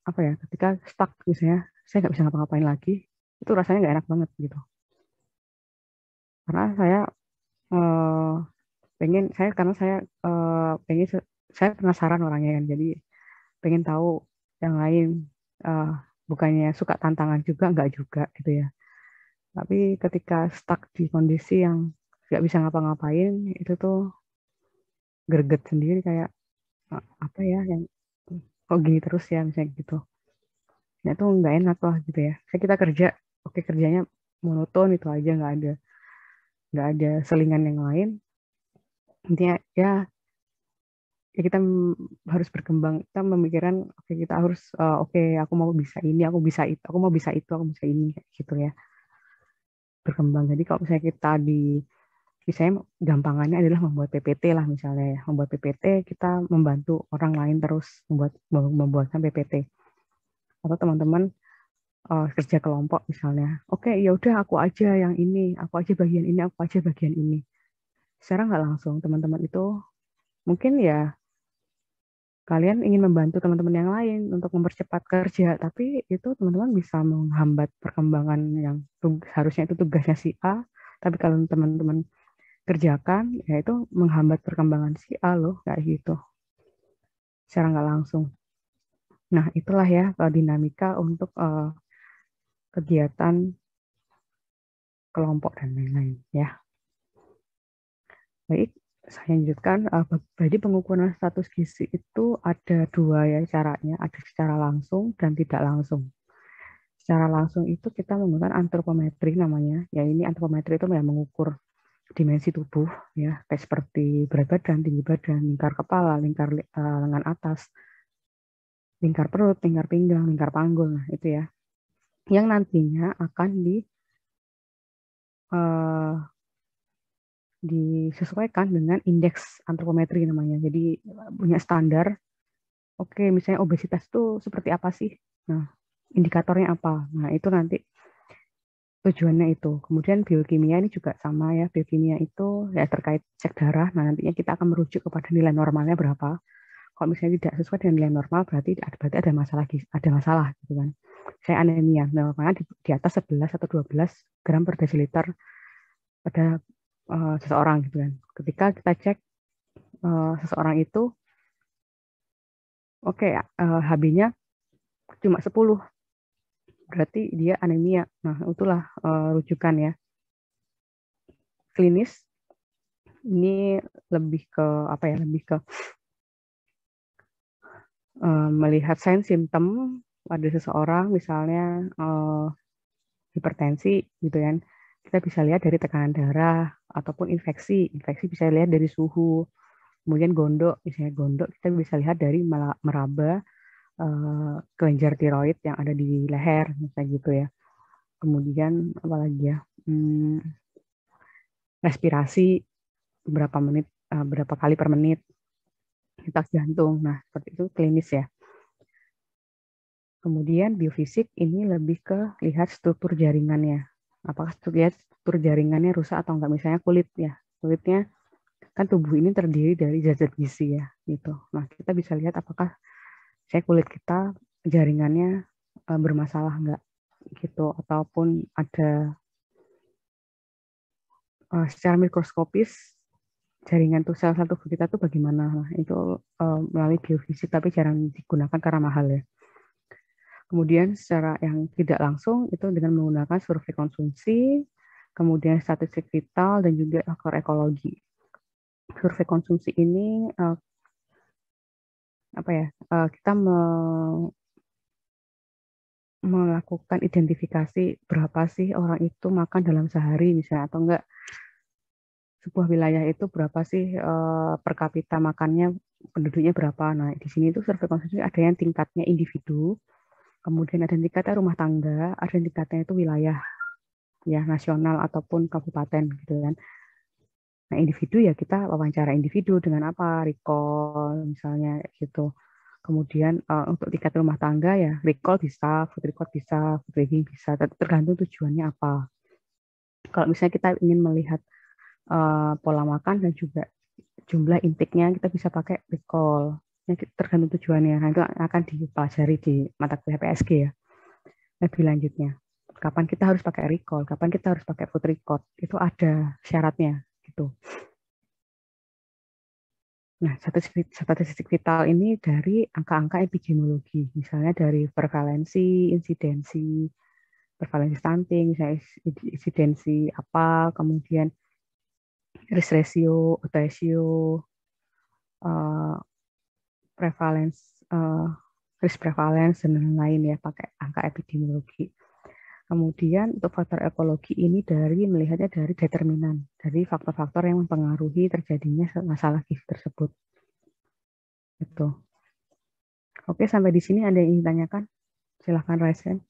ketika stuck misalnya, saya nggak bisa ngapa-ngapain lagi, itu rasanya nggak enak banget gitu. Karena saya saya penasaran orangnya kan, jadi pengen tahu yang lain, bukannya suka tantangan juga, enggak juga gitu ya. Tapi ketika stuck di kondisi yang nggak bisa ngapa-ngapain, itu tuh greget sendiri kayak apa ya yang kok gini terus ya misalnya gitu. Nah itu nggak enak lah gitu ya. Kita kerja, oke kerjanya monoton itu aja, nggak ada selingan yang lain. Intinya ya kita harus berkembang. Kita memikirkan kita harus aku mau bisa ini, aku bisa itu, aku mau bisa itu, aku bisa ini gitu ya. Berkembang. Jadi kalau misalnya kita misalnya gampangannya adalah membuat PPT lah misalnya ya. Membuat PPT, kita membantu orang lain terus membuatkan PPT. Atau teman-teman kerja kelompok misalnya. Oke, ya udah aku aja yang ini, aku aja bagian ini, aku aja bagian ini. Secara nggak langsung teman-teman itu mungkin ya kalian ingin membantu teman-teman yang lain untuk mempercepat kerja, tapi itu teman-teman bisa menghambat perkembangan yang harusnya itu tugasnya si A, tapi kalau teman-teman kerjakan, ya itu menghambat perkembangan si A loh, kayak gitu. Secara nggak langsung. Nah, itulah ya dinamika untuk kegiatan kelompok dan lain-lain ya. Baik, saya lanjutkan. Jadi pengukuran status gizi itu ada dua ya caranya, ada secara langsung dan tidak langsung. Secara langsung itu kita menggunakan antropometri namanya. Ya ini antropometri itu mengukur dimensi tubuh ya, kayak seperti berat badan, tinggi badan, lingkar kepala, lingkar lengan atas, lingkar perut, lingkar pinggang, lingkar panggul. Nah, itu ya. Yang nantinya akan disesuaikan dengan indeks antropometri namanya. Jadi punya standar. Oke, misalnya obesitas itu seperti apa sih? Nah, indikatornya apa? Nah, itu nanti tujuannya itu. Kemudian biokimia ini juga sama ya. Biokimia itu ya terkait cek darah. Nah, nantinya kita akan merujuk kepada nilai normalnya berapa. Kalau misalnya tidak sesuai dengan nilai normal, berarti ada masalah gitu kan. Saya anemia, normalnya di atas 11 atau 12 gram per desiliter pada seseorang gitu kan. Ketika kita cek seseorang itu HB-nya cuma 10, berarti dia anemia. Nah, itulah rujukan ya. Klinis ini lebih ke melihat sign simptom pada seseorang, misalnya hipertensi gitu kan. Kita bisa lihat dari tekanan darah ataupun infeksi. Infeksi bisa lihat dari suhu. Kemudian gondok, misalnya gondok kita bisa lihat dari meraba kelenjar tiroid yang ada di leher, misalnya gitu ya. Kemudian apalagi ya, respirasi berapa kali per menit, detak jantung. Nah, seperti itu klinis ya. Kemudian biofisik ini lebih ke lihat struktur jaringannya. Apakah lihat struktur jaringannya rusak atau enggak, misalnya kulit ya. Kulitnya kan tubuh ini terdiri dari zat-zat gizi ya, gitu. Nah, kita bisa lihat apakah kulit kita jaringannya bermasalah enggak gitu, ataupun ada secara mikroskopis jaringan sel tubuh kita tuh bagaimana. Nah, itu melalui biofisik, tapi jarang digunakan karena mahal ya. Kemudian secara yang tidak langsung itu dengan menggunakan survei konsumsi, kemudian statistik vital, dan juga faktor ekologi. Survei konsumsi ini kita melakukan identifikasi berapa sih orang itu makan dalam sehari misalnya, atau enggak sebuah wilayah itu berapa sih per kapita makannya, penduduknya berapa. Nah, di sini itu survei konsumsi ada yang tingkatnya individu, kemudian ada yang tingkatnya rumah tangga, ada yang tingkatnya itu wilayah ya, nasional ataupun kabupaten gitu kan. Nah, individu ya kita wawancara individu dengan apa, recall misalnya gitu. Kemudian untuk tingkat rumah tangga ya recall bisa, food record bisa, food tagging bisa, tergantung tujuannya apa. Kalau misalnya kita ingin melihat pola makan dan juga jumlah intake-nya, kita bisa pakai recall. Tergantung tujuannya. Nah, itu akan dipelajari di mata kuliah PSG ya. Lebih lanjutnya, kapan kita harus pakai recall, kapan kita harus pakai food record, itu ada syaratnya gitu. Nah, statistik vital ini dari angka-angka epidemiologi, misalnya dari prevalensi, insidensi, prevalensi stunting, misalnya insidensi apa, kemudian risk ratio, odds ratio, risk prevalence, dan lain-lain ya, pakai angka epidemiologi. Kemudian untuk faktor ekologi ini melihatnya dari determinan, dari faktor-faktor yang mempengaruhi terjadinya masalah gizi tersebut. Itu. Oke, sampai di sini ada yang ingin ditanyakan? Silahkan raise hand.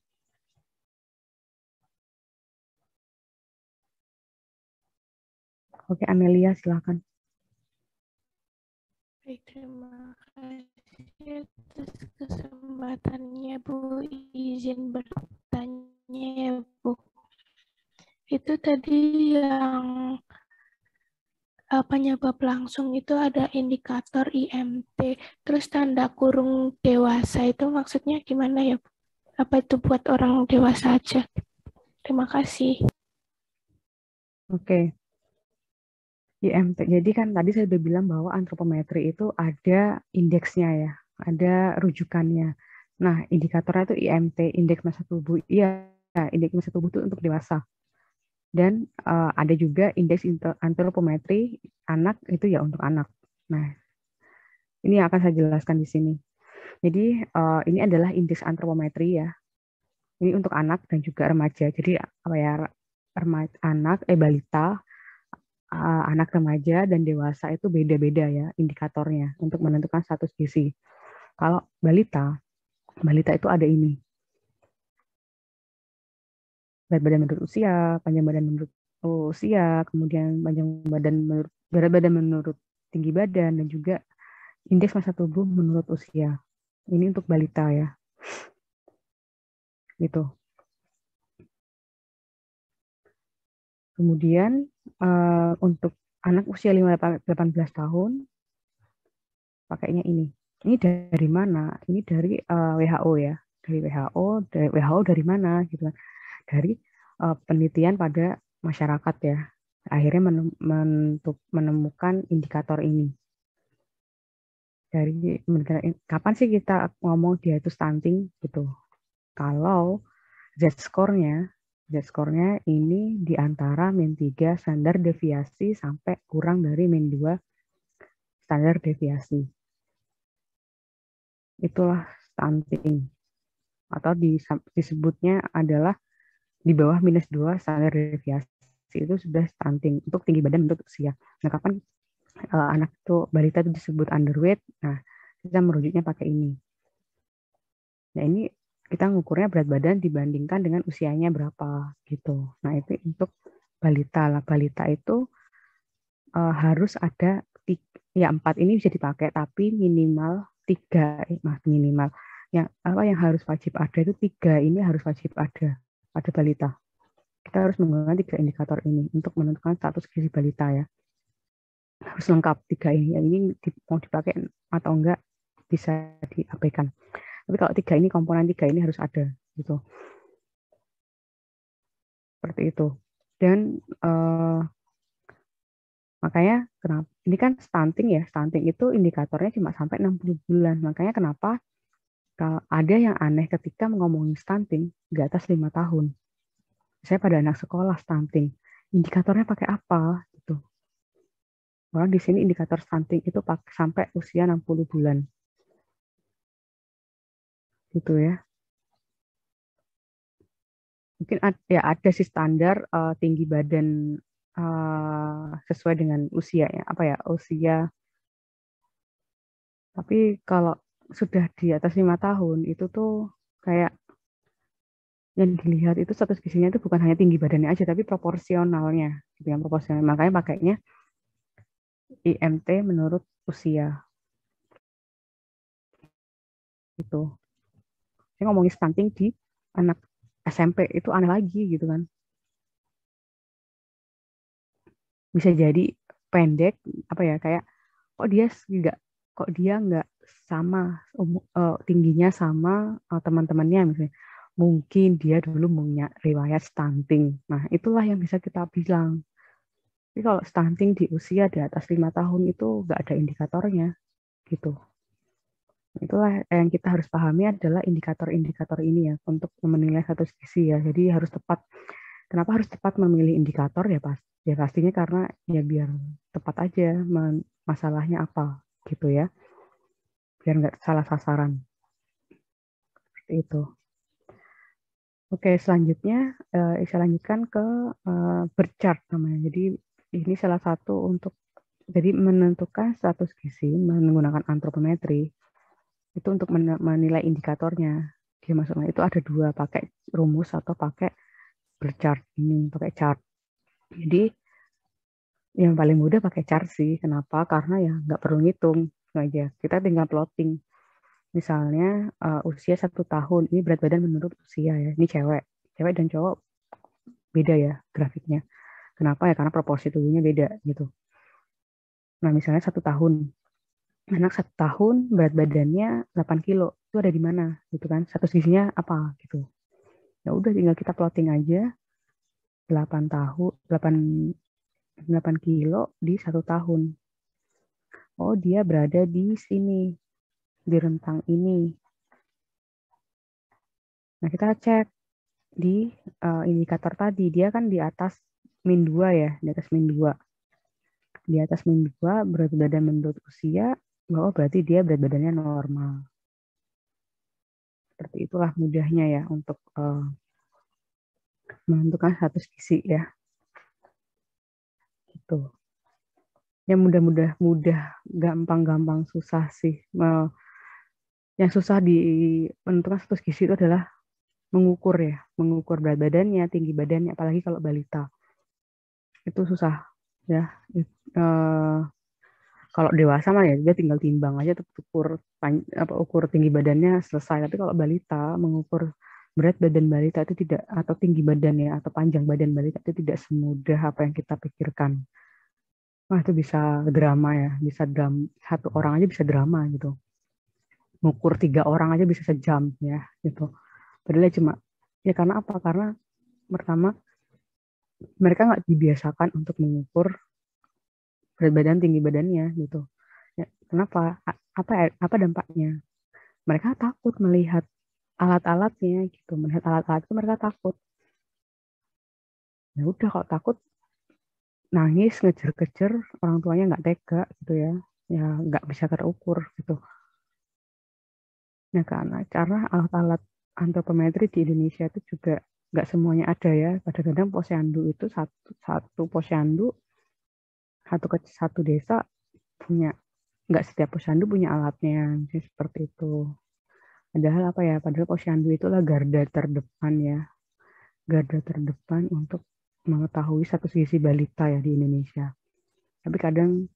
Oke, Amelia, silahkan. Baik, terima kasih atas kesempatannya, Bu. Izin bertanya ya, Bu. Itu tadi yang penyebab langsung itu ada indikator IMT, terus tanda kurung dewasa itu maksudnya gimana ya, Bu? Apa itu buat orang dewasa aja? Terima kasih. Oke. IMT. Jadi kan tadi saya sudah bilang bahwa antropometri itu ada indeksnya ya, ada rujukannya. Nah, indikatornya itu IMT, indeks massa tubuh. Iya, indeks massa tubuh itu untuk dewasa. Dan ada juga indeks antropometri anak, itu ya untuk anak. Nah, ini akan saya jelaskan di sini. Jadi ini adalah indeks antropometri ya. Ini untuk anak dan juga remaja. Jadi apa ya, balita, anak remaja dan dewasa itu beda-beda ya indikatornya untuk menentukan status gizi. Kalau balita itu ada ini. Berat badan menurut usia, panjang badan menurut usia, kemudian panjang badan menurut berat badan menurut tinggi badan, dan juga indeks massa tubuh menurut usia. Ini untuk balita ya. Gitu. Kemudian untuk anak usia 18 tahun pakainya ini. Ini dari mana? Ini dari WHO ya. Dari WHO dari mana gitu kan? Dari penelitian pada masyarakat ya. Akhirnya menemukan indikator ini. dari kapan sih kita ngomong dia itu stunting gitu. Kalau Z-score-nya ini di antara -3 standar deviasi sampai kurang dari -2 standar deviasi. Itulah stunting. Atau disebutnya adalah di bawah -2 standar deviasi itu sudah stunting untuk tinggi badan menurut usia. Nah, kapan anak itu balita itu disebut underweight? Nah, kita merujuknya pakai ini. Nah, ini kita ngukurnya berat badan dibandingkan dengan usianya berapa gitu. Nah, itu untuk balita lah. Balita itu harus ada 4 ini bisa dipakai, tapi minimal 3 minimal. Yang harus wajib ada itu 3 ini harus wajib ada pada balita. Kita harus menggunakan 3 indikator ini untuk menentukan status gizi balita ya. Harus lengkap 3 ini. Yang ini mau dipakai atau enggak bisa diabaikan. Tapi kalau 3 ini, komponen 3 ini harus ada gitu. Seperti itu. Dan makanya kenapa ini kan stunting ya. Stunting itu indikatornya cuma sampai 60 bulan. Makanya kenapa kalau ada yang aneh ketika ngomongin stunting di atas 5 tahun. Saya pada anak sekolah stunting. Indikatornya pakai apa gitu. Orang di sini indikator stunting itu pakai sampai usia 60 bulan. Gitu ya. Mungkin ada sih standar tinggi badan sesuai dengan usia ya, usia. Tapi kalau sudah di atas 5 tahun itu tuh kayak yang dilihat itu status gizinya itu bukan hanya tinggi badannya aja, tapi proporsionalnya, gitu yang proporsional. Makanya pakainya IMT menurut usia. Gitu. Saya ngomongin stunting di anak SMP itu aneh lagi gitu kan. Bisa jadi pendek kayak kok dia nggak sama tingginya sama teman-temannya misalnya. Mungkin dia dulu punya riwayat stunting. Nah, itulah yang bisa kita bilang. Tapi kalau stunting di usia di atas 5 tahun itu nggak ada indikatornya gitu. Itulah yang kita harus pahami adalah indikator-indikator ini ya untuk menilai status gizi ya. Jadi harus tepat. Kenapa harus tepat memilih indikator ya pastinya karena ya biar tepat aja masalahnya apa gitu ya. Biar nggak salah sasaran. Seperti itu. Oke, selanjutnya saya lanjutkan ke berchart namanya. Jadi ini salah satu untuk jadi menentukan status gizi menggunakan antropometri itu untuk menilai indikatornya. Dia masuknya itu ada 2, pakai rumus atau pakai berchart ini, pakai chart. Jadi yang paling mudah pakai chart sih. Kenapa? Karena ya nggak perlu ngitung aja. Kita tinggal plotting. Misalnya usia 1 tahun, ini berat badan menurut usia ya. Ini cewek dan cowok beda ya grafiknya. Kenapa ya? Karena proporsi tubuhnya beda gitu. Nah misalnya 1 tahun, anak 1 tahun berat badannya 8 kilo, itu ada di mana gitu kan? Status gizinya apa gitu. Ya udah tinggal kita plotting aja 8 kilo di 1 tahun. Oh dia berada di sini. Di rentang ini. Nah, kita cek di indikator tadi. Dia kan di atas -2 ya, di atas -2. Di atas -2 berat badan menurut usia, bahwa berarti dia berat badannya normal. Seperti itulah mudahnya ya untuk menentukan status gizi ya. Gitu. Ya mudah, gampang susah sih. Yang susah di menentukan status gizi itu adalah mengukur berat badannya, tinggi badannya, apalagi kalau balita. Itu susah ya. Kalau dewasa mah ya dia tinggal timbang aja ukur tinggi badannya selesai. Tapi kalau balita mengukur berat badan balita itu tidak, atau tinggi badannya atau panjang badan balita itu tidak semudah apa yang kita pikirkan. Wah, itu bisa drama ya, bisa satu orang aja bisa drama gitu. Mengukur 3 orang aja bisa sejam ya gitu. Padahal cuma ya karena apa? Karena pertama mereka nggak dibiasakan untuk mengukur berat badan tinggi badannya gitu. Ya, kenapa? Apa dampaknya? Mereka takut melihat alat-alatnya gitu. Melihat alat-alat itu mereka takut. Ya udah, kalau takut nangis, ngejar-kejar, orang tuanya nggak tega gitu ya. Ya nggak bisa terukur gitu. Nah, karena alat-alat antropometri di Indonesia itu juga nggak semuanya ada ya. Kadang-kadang posyandu itu satu posyandu, satu desa punya, nggak setiap posyandu punya alatnya, misalnya seperti itu. Padahal apa ya? Padahal posyandu itulah garda terdepan ya, garda terdepan untuk mengetahui status gizi balita ya di Indonesia. Tapi kadang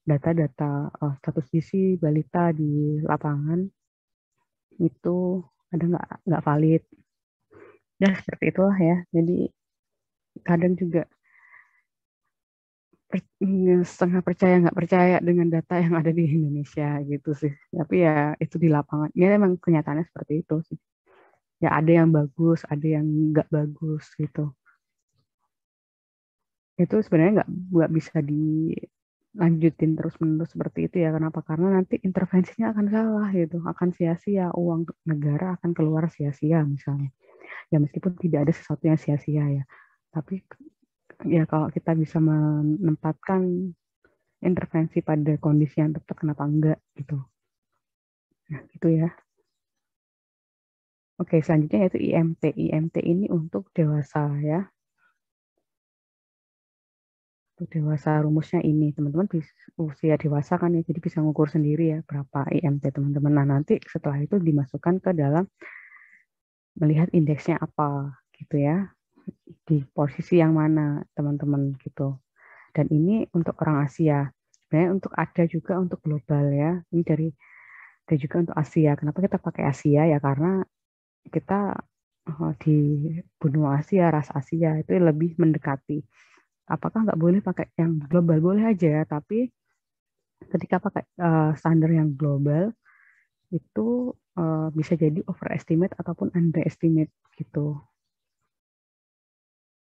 data-data status gizi balita di lapangan itu ada nggak valid. Ya seperti itulah ya. Jadi kadang juga setengah percaya nggak percaya dengan data yang ada di Indonesia gitu sih. Tapi ya itu di lapangan. Ya emang kenyataannya seperti itu sih. Ya ada yang bagus, ada yang nggak bagus gitu. Itu sebenarnya nggak bisa dilanjutin terus-menerus seperti itu ya. Kenapa? Karena nanti intervensinya akan salah gitu, akan sia-sia, uang negara akan keluar sia-sia misalnya. Ya meskipun tidak ada sesuatu yang sia-sia ya, tapi ya kalau kita bisa menempatkan intervensi pada kondisi yang tepat, kenapa enggak gitu. Nah gitu ya. Oke, selanjutnya yaitu IMT. IMT ini untuk dewasa ya. Untuk dewasa rumusnya ini, teman-teman usia dewasa kan ya, jadi bisa ngukur sendiri ya berapa IMT teman-teman. Nah nanti setelah itu dimasukkan ke dalam melihat indeksnya apa gitu ya, di posisi yang mana teman-teman gitu. Dan ini untuk orang Asia. Sebenarnya ada juga untuk global ya. Ini ada juga untuk Asia. Kenapa kita pakai Asia ya? Karena kita di benua Asia, ras Asia itu lebih mendekati. Apakah nggak boleh pakai yang global? Boleh aja, tapi ketika pakai standar yang global itu bisa jadi overestimate ataupun underestimate gitu.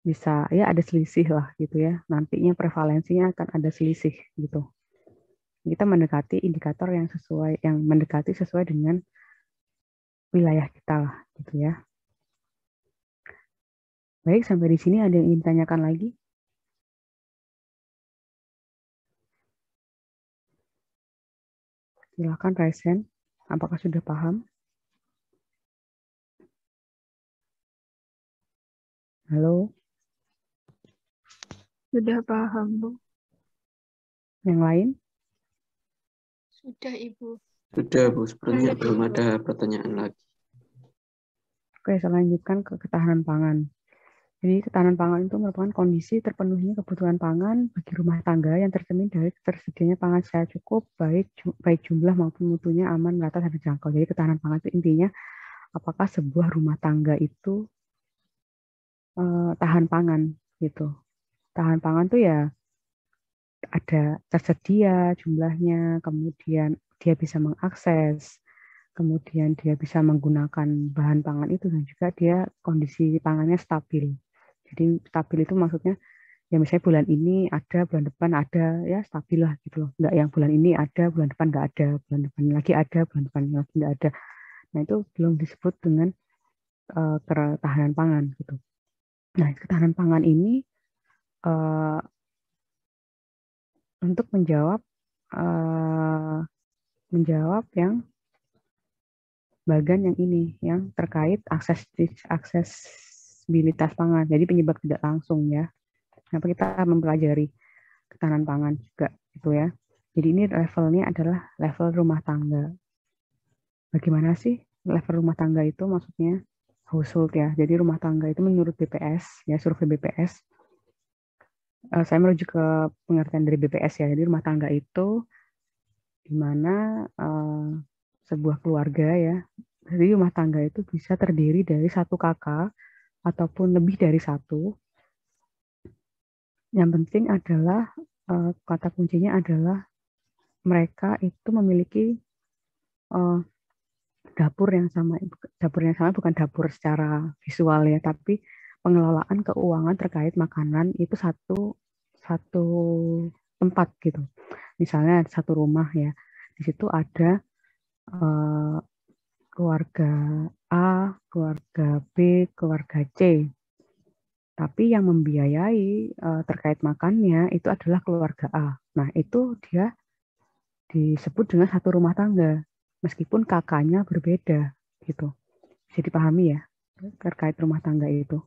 Bisa ya ada selisih lah gitu ya. Nantinya prevalensinya akan ada selisih gitu. Kita mendekati indikator yang mendekati sesuai dengan wilayah kita lah gitu ya. Baik, sampai di sini ada yang ingin ditanyakan lagi? Silakan raise hand. Apakah sudah paham? Halo? Sudah paham, Bu. Yang lain? Sudah, Ibu. Sudah, Bu. Sepertinya belum ada pertanyaan lagi. Oke, saya lanjutkan ke ketahanan pangan. Jadi ketahanan pangan itu merupakan kondisi terpenuhinya kebutuhan pangan bagi rumah tangga yang tercermin dari tersedianya pangan secara cukup, baik jumlah maupun mutunya aman, merata, dan terjangkau. Jadi ketahanan pangan itu intinya apakah sebuah rumah tangga itu tahan pangan gitu. Tahan pangan tuh ya ada tersedia jumlahnya, kemudian dia bisa mengakses, kemudian dia bisa menggunakan bahan pangan itu, dan juga dia kondisi pangannya stabil. Jadi stabil itu maksudnya ya misalnya bulan ini ada, bulan depan ada, ya stabil lah gitu loh. Nggak yang bulan ini ada, bulan depan nggak ada, bulan depan lagi ada, bulan depan lagi nggak ada. Nah itu belum disebut dengan ketahanan pangan gitu. Nah ketahanan pangan ini untuk menjawab yang bagian yang ini, yang terkait aksesibilitas pangan. Jadi penyebab tidak langsung ya. Kenapa kita mempelajari ketahanan pangan juga gitu ya. Jadi ini levelnya adalah level rumah tangga. Bagaimana sih level rumah tangga itu? Maksudnya household ya. Jadi rumah tangga itu menurut BPS ya, survei BPS. Saya merujuk ke pengertian dari BPS ya. Jadi rumah tangga itu di mana sebuah keluarga ya. Jadi rumah tangga itu bisa terdiri dari satu kakak ataupun lebih dari satu. Yang penting adalah kata kuncinya adalah mereka itu memiliki dapur yang sama. Dapur yang sama bukan dapur secara visual ya, tapi pengelolaan keuangan terkait makanan itu satu tempat gitu. Misalnya satu rumah ya, di situ ada keluarga A, keluarga B, keluarga C. Tapi yang membiayai terkait makannya itu adalah keluarga A. Nah, itu dia disebut dengan satu rumah tangga, meskipun kakaknya berbeda gitu. Jadi pahami ya terkait rumah tangga itu.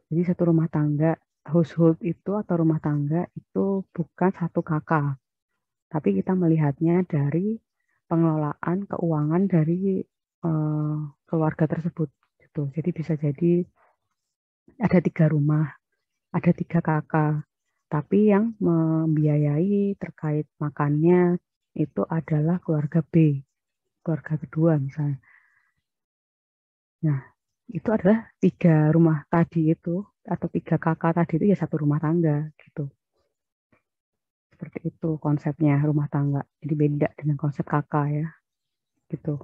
Jadi satu rumah tangga, household itu atau rumah tangga itu bukan satu kakak, tapi kita melihatnya dari pengelolaan keuangan dari keluarga tersebut. Gitu. Jadi bisa jadi ada 3 rumah, ada 3 kakak, tapi yang membiayai terkait makannya itu adalah keluarga B, keluarga kedua misalnya. Nah, itu adalah 3 rumah tadi itu, atau 3 kakak tadi itu ya satu rumah tangga gitu. Seperti itu konsepnya rumah tangga. Jadi beda dengan konsep kakak ya. Gitu.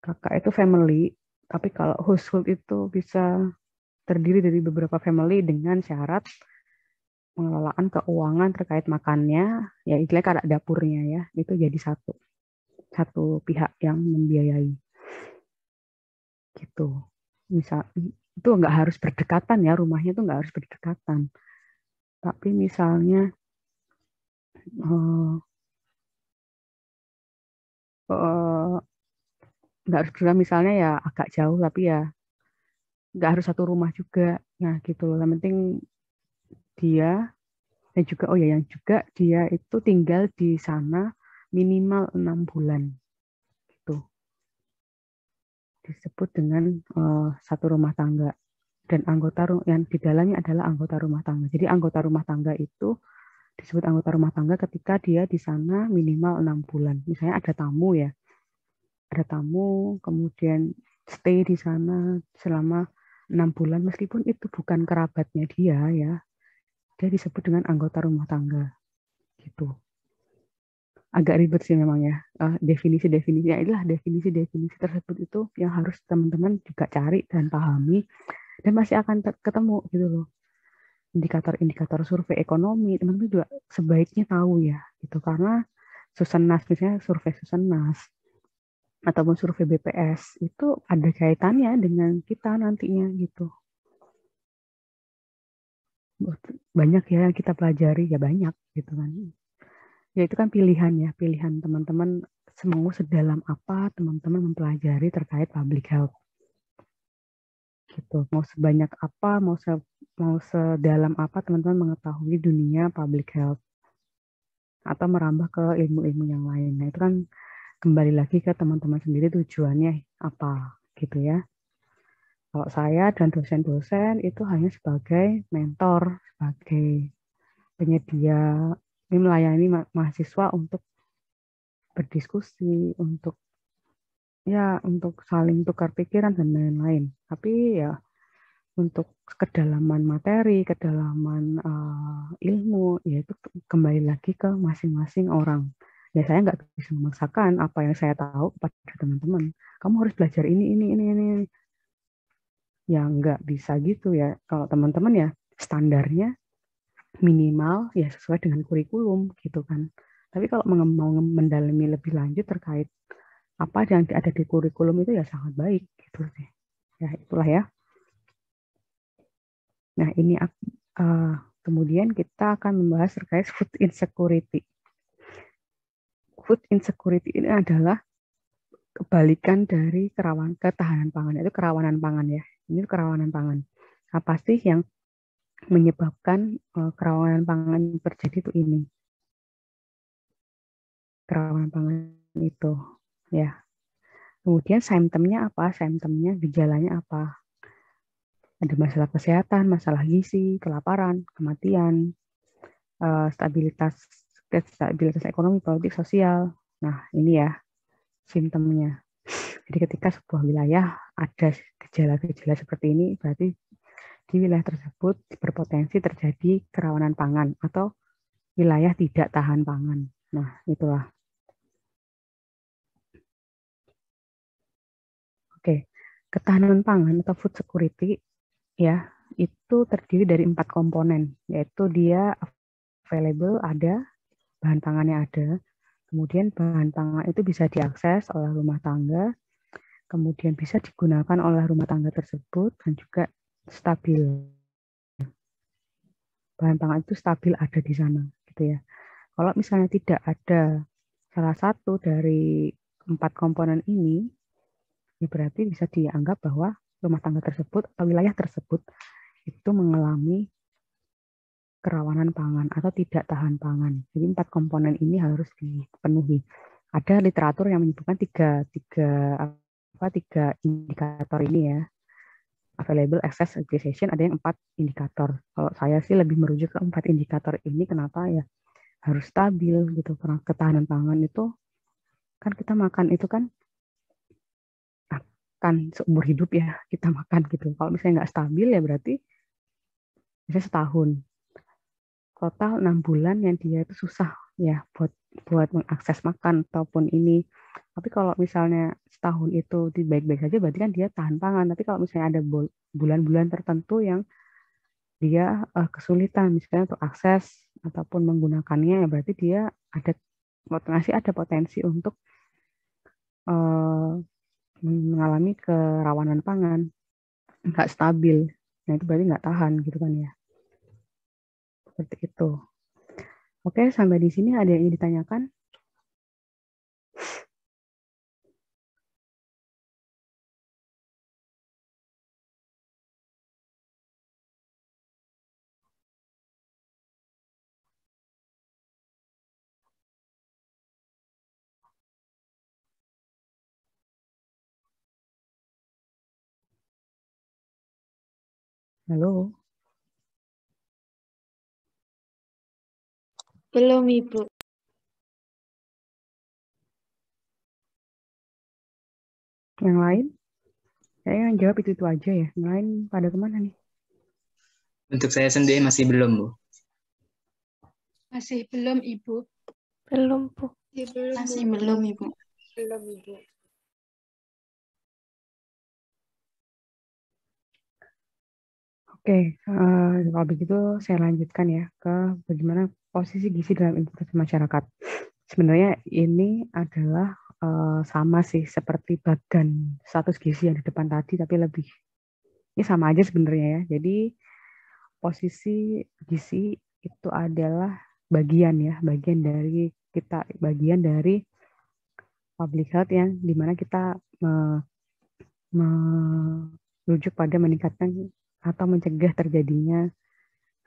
Kakak itu family, tapi kalau household itu bisa terdiri dari beberapa family dengan syarat pengelolaan keuangan terkait makannya, ya istilahnya kayak dapurnya ya, itu jadi satu pihak yang membiayai. Gitu. Misal itu nggak harus berdekatan ya, rumahnya itu nggak harus berdekatan. Tapi misalnya nggak harus juga misalnya ya agak jauh, tapi ya nggak harus satu rumah juga. Nah gitu loh, yang penting dia dan juga yang juga dia itu tinggal di sana minimal 6 bulan gitu. Disebut dengan satu rumah tangga, dan anggota yang di dalamnya adalah anggota rumah tangga. Jadi anggota rumah tangga itu disebut anggota rumah tangga ketika dia di sana minimal 6 bulan. Misalnya ada tamu ya, ada tamu kemudian stay di sana selama 6 bulan, meskipun itu bukan kerabatnya dia ya, dia disebut dengan anggota rumah tangga gitu. Agak ribet sih memang ya, definisi-definisinya. Itulah definisi-definisi tersebut itu yang harus teman-teman juga cari dan pahami, dan masih akan ketemu gitu loh. Indikator-indikator survei ekonomi teman-teman juga sebaiknya tahu ya gitu, karena Susenas misalnya survei Susenas ataupun survei BPS itu ada kaitannya dengan kita nantinya gitu. Banyak ya yang kita pelajari ya, banyak gitu kan. Ya itu kan pilihan ya, pilihan teman-teman mau sedalam apa teman-teman mempelajari terkait public health. Gitu. Mau sebanyak apa, mau sedalam apa teman-teman mengetahui dunia public health atau merambah ke ilmu-ilmu yang lain. Nah, itu kan kembali lagi ke teman-teman sendiri tujuannya apa gitu ya. Kalau saya dan dosen-dosen itu hanya sebagai mentor, sebagai penyedia, ini melayani mahasiswa untuk berdiskusi, untuk saling tukar pikiran dan lain-lain. Tapi ya untuk kedalaman materi, kedalaman ilmu, yaitu kembali lagi ke masing-masing orang. Ya saya nggak bisa memaksakan apa yang saya tahu kepada teman-teman. Kamu harus belajar ini. Ya nggak bisa gitu ya. Kalau teman-teman ya standarnya minimal ya sesuai dengan kurikulum gitu kan. Tapi kalau mau mendalami lebih lanjut terkait apa yang ada di kurikulum itu ya sangat baik gitu sih. Ya itulah ya. Nah ini kemudian kita akan membahas terkait food insecurity. Food insecurity ini adalah kebalikan dari ketahanan pangan, yaitu kerawanan pangan ya. Ini kerawanan pangan. Apa sih yang menyebabkan kerawanan pangan terjadi itu ini? Kerawanan pangan itu ya. Kemudian simptomnya apa? Simptomnya, gejalanya apa? Ada masalah kesehatan, masalah gizi, kelaparan, kematian, stabilitas ekonomi, politik, sosial. Nah, ini ya simptomnya. Jadi ketika sebuah wilayah ada gejala-gejala seperti ini, berarti di wilayah tersebut berpotensi terjadi kerawanan pangan atau wilayah tidak tahan pangan. Nah, itulah. Oke, ketahanan pangan atau food security ya, itu terdiri dari 4 komponen, yaitu dia available, ada, bahan pangannya ada, kemudian bahan pangan itu bisa diakses oleh rumah tangga, kemudian bisa digunakan oleh rumah tangga tersebut, dan juga stabil. Bahan pangan itu stabil ada di sana, gitu ya. Kalau misalnya tidak ada salah satu dari 4 komponen ini, ya berarti bisa dianggap bahwa rumah tangga tersebut atau wilayah tersebut itu mengalami kerawanan pangan atau tidak tahan pangan. Jadi 4 komponen ini harus dipenuhi. Ada literatur yang menyebutkan tiga indikator ini ya. Available, access, utilization, ada yang 4 indikator. Kalau saya sih lebih merujuk ke 4 indikator ini. Kenapa ya? Harus stabil gitu. Karena ketahanan pangan itu kan kita makan itu kan akan seumur hidup ya kita makan gitu. Kalau misalnya nggak stabil ya berarti bisa setahun. Total 6 bulan yang dia itu susah ya buat mengakses makan ataupun ini. Tapi kalau misalnya setahun itu baik-baik saja berarti kan dia tahan pangan. Tapi kalau misalnya ada bulan-bulan tertentu yang dia kesulitan misalnya untuk akses ataupun menggunakannya ya berarti dia ada potensi untuk mengalami kerawanan pangan, nggak stabil. Nah itu berarti nggak tahan gitu kan ya. Seperti itu. Oke, sampai di sini ada yang ingin ditanyakan? Halo? Belum, Ibu. Yang lain? Saya yang jawab itu aja ya. Yang lain pada kemana nih? Untuk saya sendiri masih belum, Bu. Masih belum, Ibu. Belum, Bu. Masih belum, Ibu. Belum, Ibu. Oke, kalau begitu saya lanjutkan ya ke bagaimana posisi gizi dalam investasi masyarakat. Sebenarnya ini adalah sama sih seperti bagan status gizi yang di depan tadi, tapi lebih ini sama aja sebenarnya ya. Jadi posisi gizi itu adalah bagian dari public health yang dimana kita merujuk pada meningkatkan atau mencegah terjadinya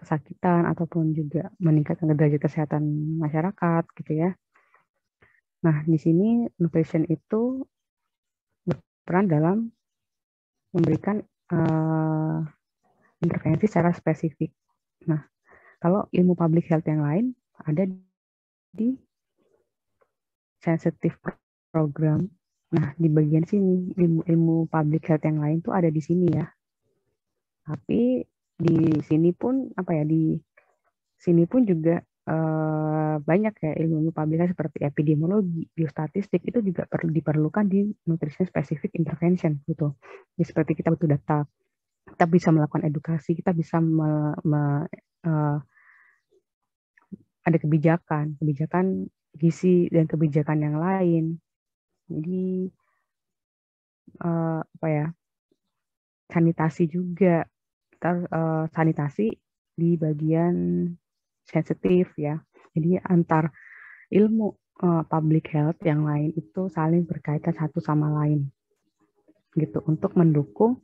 kesakitan ataupun juga meningkatkan derajat kesehatan masyarakat gitu ya. Nah, di sini nutrition itu berperan dalam memberikan intervensi secara spesifik. Nah, kalau ilmu public health yang lain ada di sensitive program. Nah, di bagian sini ilmu public health yang lain tuh ada di sini ya. Tapi di sini pun juga banyak ya ilmu publik health seperti epidemiologi, biostatistik itu juga diperlukan di nutrition specific intervention gitu. Jadi seperti kita butuh data, kita bisa melakukan edukasi, kita bisa ada kebijakan gizi dan kebijakan yang lain. Jadi sanitasi juga, sanitasi di bagian sensitif ya. Jadi antar ilmu public health yang lain itu saling berkaitan satu sama lain gitu untuk mendukung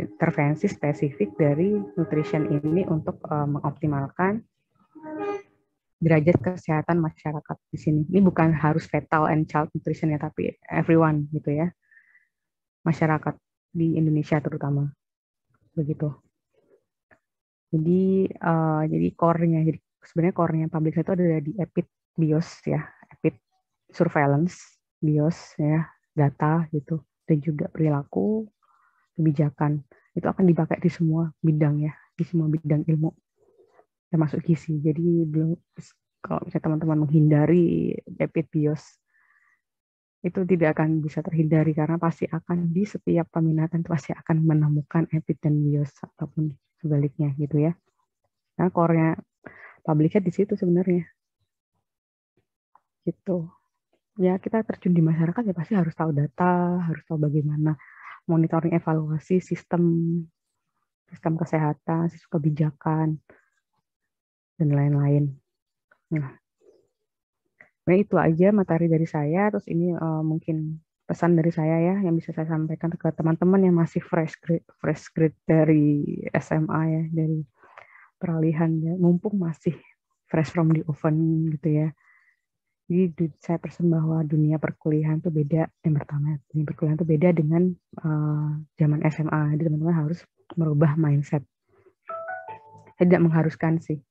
intervensi spesifik dari nutrition ini untuk mengoptimalkan derajat kesehatan masyarakat di sini. Ini bukan harus fetal and child nutrition ya, tapi everyone gitu ya. Masyarakat di Indonesia terutama. Begitu. Jadi core-nya, jadi sebenarnya core-nya public health itu ada di EPID BIOS ya, EPID surveillance BIOS ya, data gitu, dan juga perilaku, kebijakan. Itu akan dipakai di semua bidang ya, di semua bidang ilmu, termasuk gizi. Jadi belum, kalau misalnya teman-teman menghindari EPID BIOS itu tidak akan bisa terhindari karena pasti akan di setiap peminatan itu pasti akan menemukan epic dan bias ataupun sebaliknya gitu ya. Nah, core-nya public health di situ sebenarnya. Gitu. Ya, kita terjun di masyarakat ya pasti harus tahu data, harus tahu bagaimana monitoring evaluasi sistem kesehatan, sistem kebijakan, dan lain-lain. Nah, itu aja materi dari saya. Terus ini mungkin pesan dari saya ya yang bisa saya sampaikan ke teman-teman yang masih fresh grade dari SMA ya, dari peralihan ya, mumpung masih fresh from the oven gitu ya. Jadi saya pesan bahwa dunia perkuliahan itu beda. Yang pertama, dunia perkuliahan itu beda dengan zaman SMA. Jadi teman-teman harus merubah mindset. Saya tidak mengharuskan sih,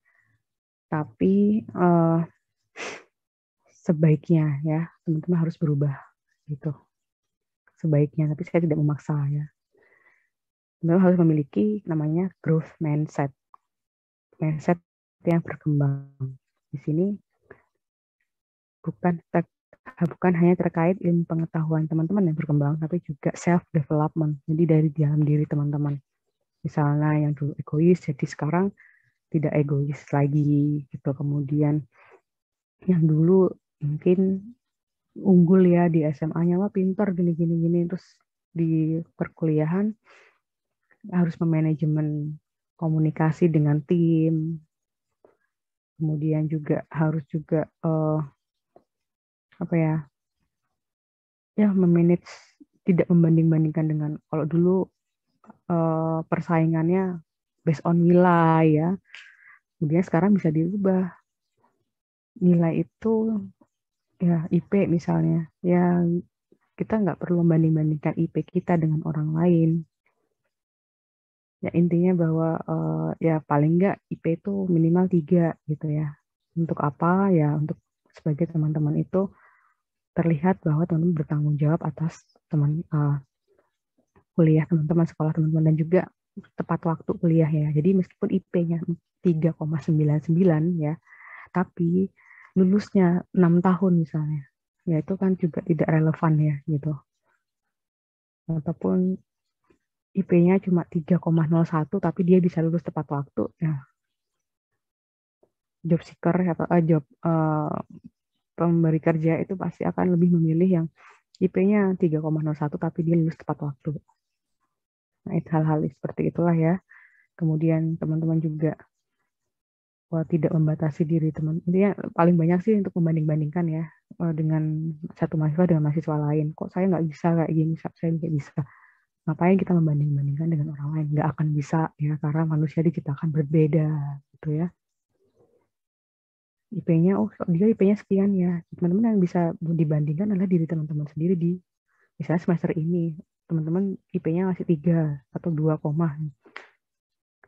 tapi sebaiknya ya teman-teman harus berubah gitu. Sebaiknya, tapi saya tidak memaksa ya. Teman-teman harus memiliki namanya growth mindset. Mindset yang berkembang. Di sini bukan hanya terkait ilmu pengetahuan teman-teman yang berkembang, tapi juga self-development. Jadi dari dalam diri teman-teman. Misalnya yang dulu egois, jadi sekarang tidak egois lagi. Gitu. Kemudian yang dulu mungkin unggul ya di SMA-nya, wah pintar gini-gini. Terus di perkuliahan harus memanajemen komunikasi dengan tim. Kemudian juga harus juga memanage, tidak membanding-bandingkan dengan kalau dulu persaingannya based on nilai ya. Kemudian sekarang bisa diubah. Nilai itu ya IP misalnya. Ya kita nggak perlu membanding-bandingkan IP kita dengan orang lain. Ya intinya bahwa ya paling nggak IP itu minimal 3 gitu ya. Untuk apa? Ya untuk sebagai teman-teman itu terlihat bahwa teman-teman bertanggung jawab atas kuliah teman-teman, sekolah teman-teman, dan juga tepat waktu kuliah ya. Jadi meskipun IP-nya 3,99 ya, tapi lulusnya 6 tahun misalnya, ya itu kan juga tidak relevan ya gitu. Ataupun IP-nya cuma 3,01 tapi dia bisa lulus tepat waktu ya. Job seeker atau pemberi kerja itu pasti akan lebih memilih yang IP-nya 3,01 tapi dia lulus tepat waktu. Nah, itu hal-hal seperti itulah ya. Kemudian teman-teman juga tidak membatasi diri teman. Intinya paling banyak sih untuk membanding-bandingkan ya dengan satu mahasiswa dengan mahasiswa lain. Kok saya nggak bisa kayak gini, saya nggak bisa. Ngapain kita membanding-bandingkan dengan orang lain? Nggak akan bisa ya, karena manusia diciptakan berbeda gitu ya. IP-nya, dia IP-nya sekian ya. Teman-teman yang bisa dibandingkan adalah diri teman-teman sendiri di misalnya semester ini. Teman-teman IP-nya masih 3 atau 2,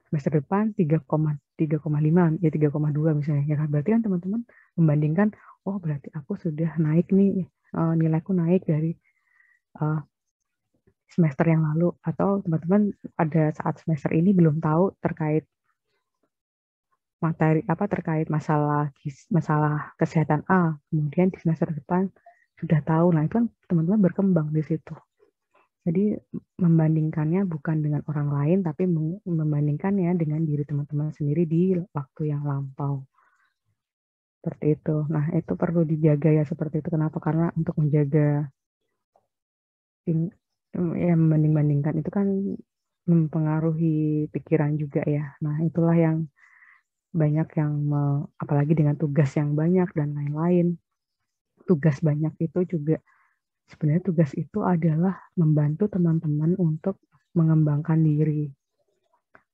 semester depan 3,5 ya 3,2 misalnya. Ya berarti kan teman-teman membandingkan, oh berarti aku sudah naik nih, nilaiku naik dari semester yang lalu, atau teman-teman pada saat semester ini belum tahu terkait materi terkait masalah kesehatan A, kemudian di semester depan sudah tahu. Nah, itu kan teman-teman berkembang di situ. Jadi membandingkannya bukan dengan orang lain, tapi membandingkannya dengan diri teman-teman sendiri di waktu yang lampau. Seperti itu. Nah, itu perlu dijaga ya seperti itu. Kenapa? Karena untuk menjaga membanding-bandingkan itu kan mempengaruhi pikiran juga ya. Nah, itulah yang banyak yang apalagi dengan tugas yang banyak dan lain-lain. Tugas banyak itu juga sebenarnya tugas itu adalah membantu teman-teman untuk mengembangkan diri.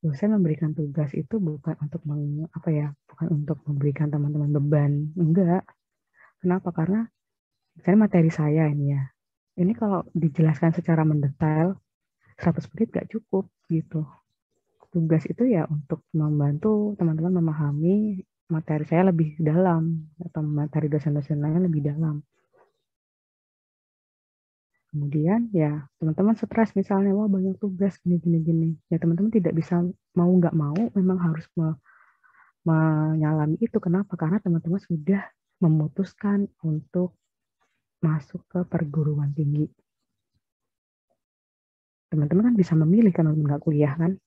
Dosen memberikan tugas itu bukan untuk bukan untuk memberikan teman-teman beban, enggak. Kenapa? Karena misalnya materi saya ini ya. Ini kalau dijelaskan secara mendetail 100 menit enggak cukup gitu. Tugas itu ya untuk membantu teman-teman memahami materi saya lebih dalam atau materi dosen-dosen lain lebih dalam. Kemudian ya teman-teman stres misalnya, wah banyak tugas gini. Ya teman-teman tidak bisa, mau nggak mau memang harus menyalami itu. Kenapa? Karena teman-teman sudah memutuskan untuk masuk ke perguruan tinggi. Teman-teman kan bisa memilih kan nggak kuliah kan,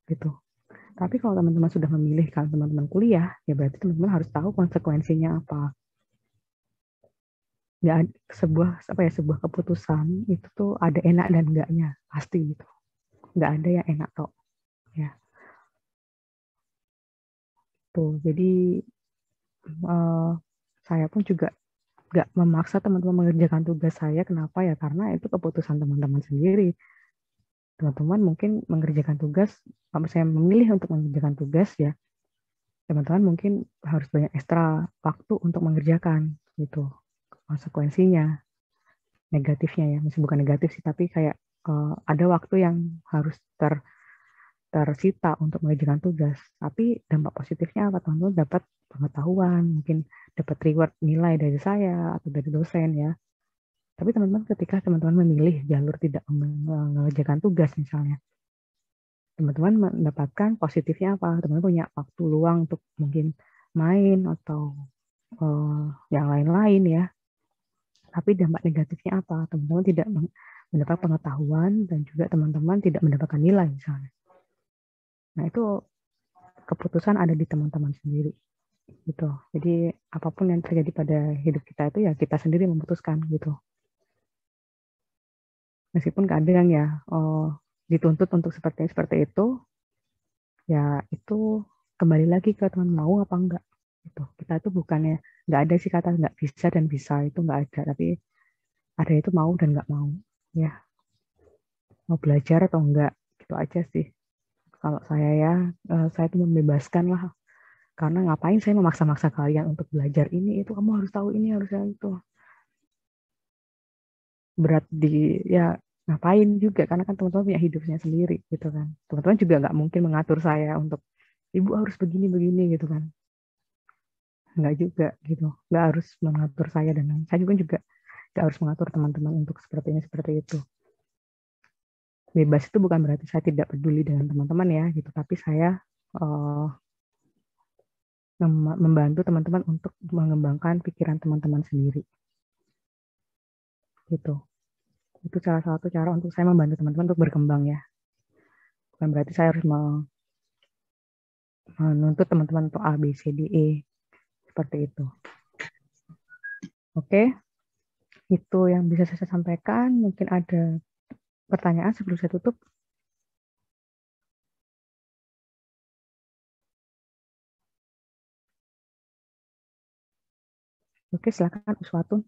gitu. Tapi kalau teman-teman sudah memilih kan teman-teman kuliah, ya berarti teman-teman harus tahu konsekuensinya apa. Nggak ada sebuah keputusan itu tuh ada enak dan enggaknya pasti gitu. Nggak ada yang enak kok, ya. Tuh, jadi saya pun juga nggak memaksa teman-teman mengerjakan tugas saya. Kenapa ya? Karena itu keputusan teman-teman sendiri. Teman-teman mungkin mengerjakan tugas, kalau saya memilih untuk mengerjakan tugas ya, teman-teman mungkin harus banyak ekstra waktu untuk mengerjakan gitu. Konsekuensinya, negatifnya ya, misalnya bukan negatif sih, tapi kayak ada waktu yang harus tersita untuk mengerjakan tugas. Tapi dampak positifnya apa? Teman-teman dapat pengetahuan, mungkin dapat reward nilai dari saya atau dari dosen ya. Tapi teman-teman ketika teman-teman memilih jalur tidak mengerjakan tugas misalnya, teman-teman mendapatkan positifnya apa? Teman-teman punya waktu luang untuk mungkin main atau yang lain-lain ya. Tapi dampak negatifnya apa? Teman-teman tidak mendapat pengetahuan dan juga teman-teman tidak mendapatkan nilai misalnya. Nah itu keputusan ada di teman-teman sendiri. Gitu. Jadi apapun yang terjadi pada hidup kita itu ya kita sendiri memutuskan gitu. Meskipun kadang ya dituntut untuk seperti itu, ya itu kembali lagi ke teman mau apa enggak. Gitu. Kita itu bukannya nggak ada sih kata nggak bisa dan bisa, itu nggak ada, tapi ada itu mau dan nggak mau. Ya mau belajar atau enggak, gitu aja sih. Kalau saya ya, saya itu membebaskan lah. Karena ngapain saya memaksa-maksa kalian untuk belajar ini, itu kamu harus tahu ini, harus itu. Berat ya ngapain juga, karena kan teman-teman punya hidupnya sendiri gitu kan. Teman-teman juga nggak mungkin mengatur saya untuk ibu harus begini gitu kan, nggak juga gitu, nggak harus mengatur saya, dan saya juga nggak harus mengatur teman-teman untuk seperti ini seperti itu. Bebas itu bukan berarti saya tidak peduli dengan teman-teman ya gitu, tapi saya membantu teman-teman untuk mengembangkan pikiran teman-teman sendiri gitu. Itu salah satu cara untuk saya membantu teman-teman untuk berkembang ya. Bukan berarti saya harus menuntut teman-teman untuk A, B, C, D, E. Seperti itu. Oke. Itu yang bisa saya sampaikan. Mungkin ada pertanyaan sebelum saya tutup. Oke, silakan Uswatun.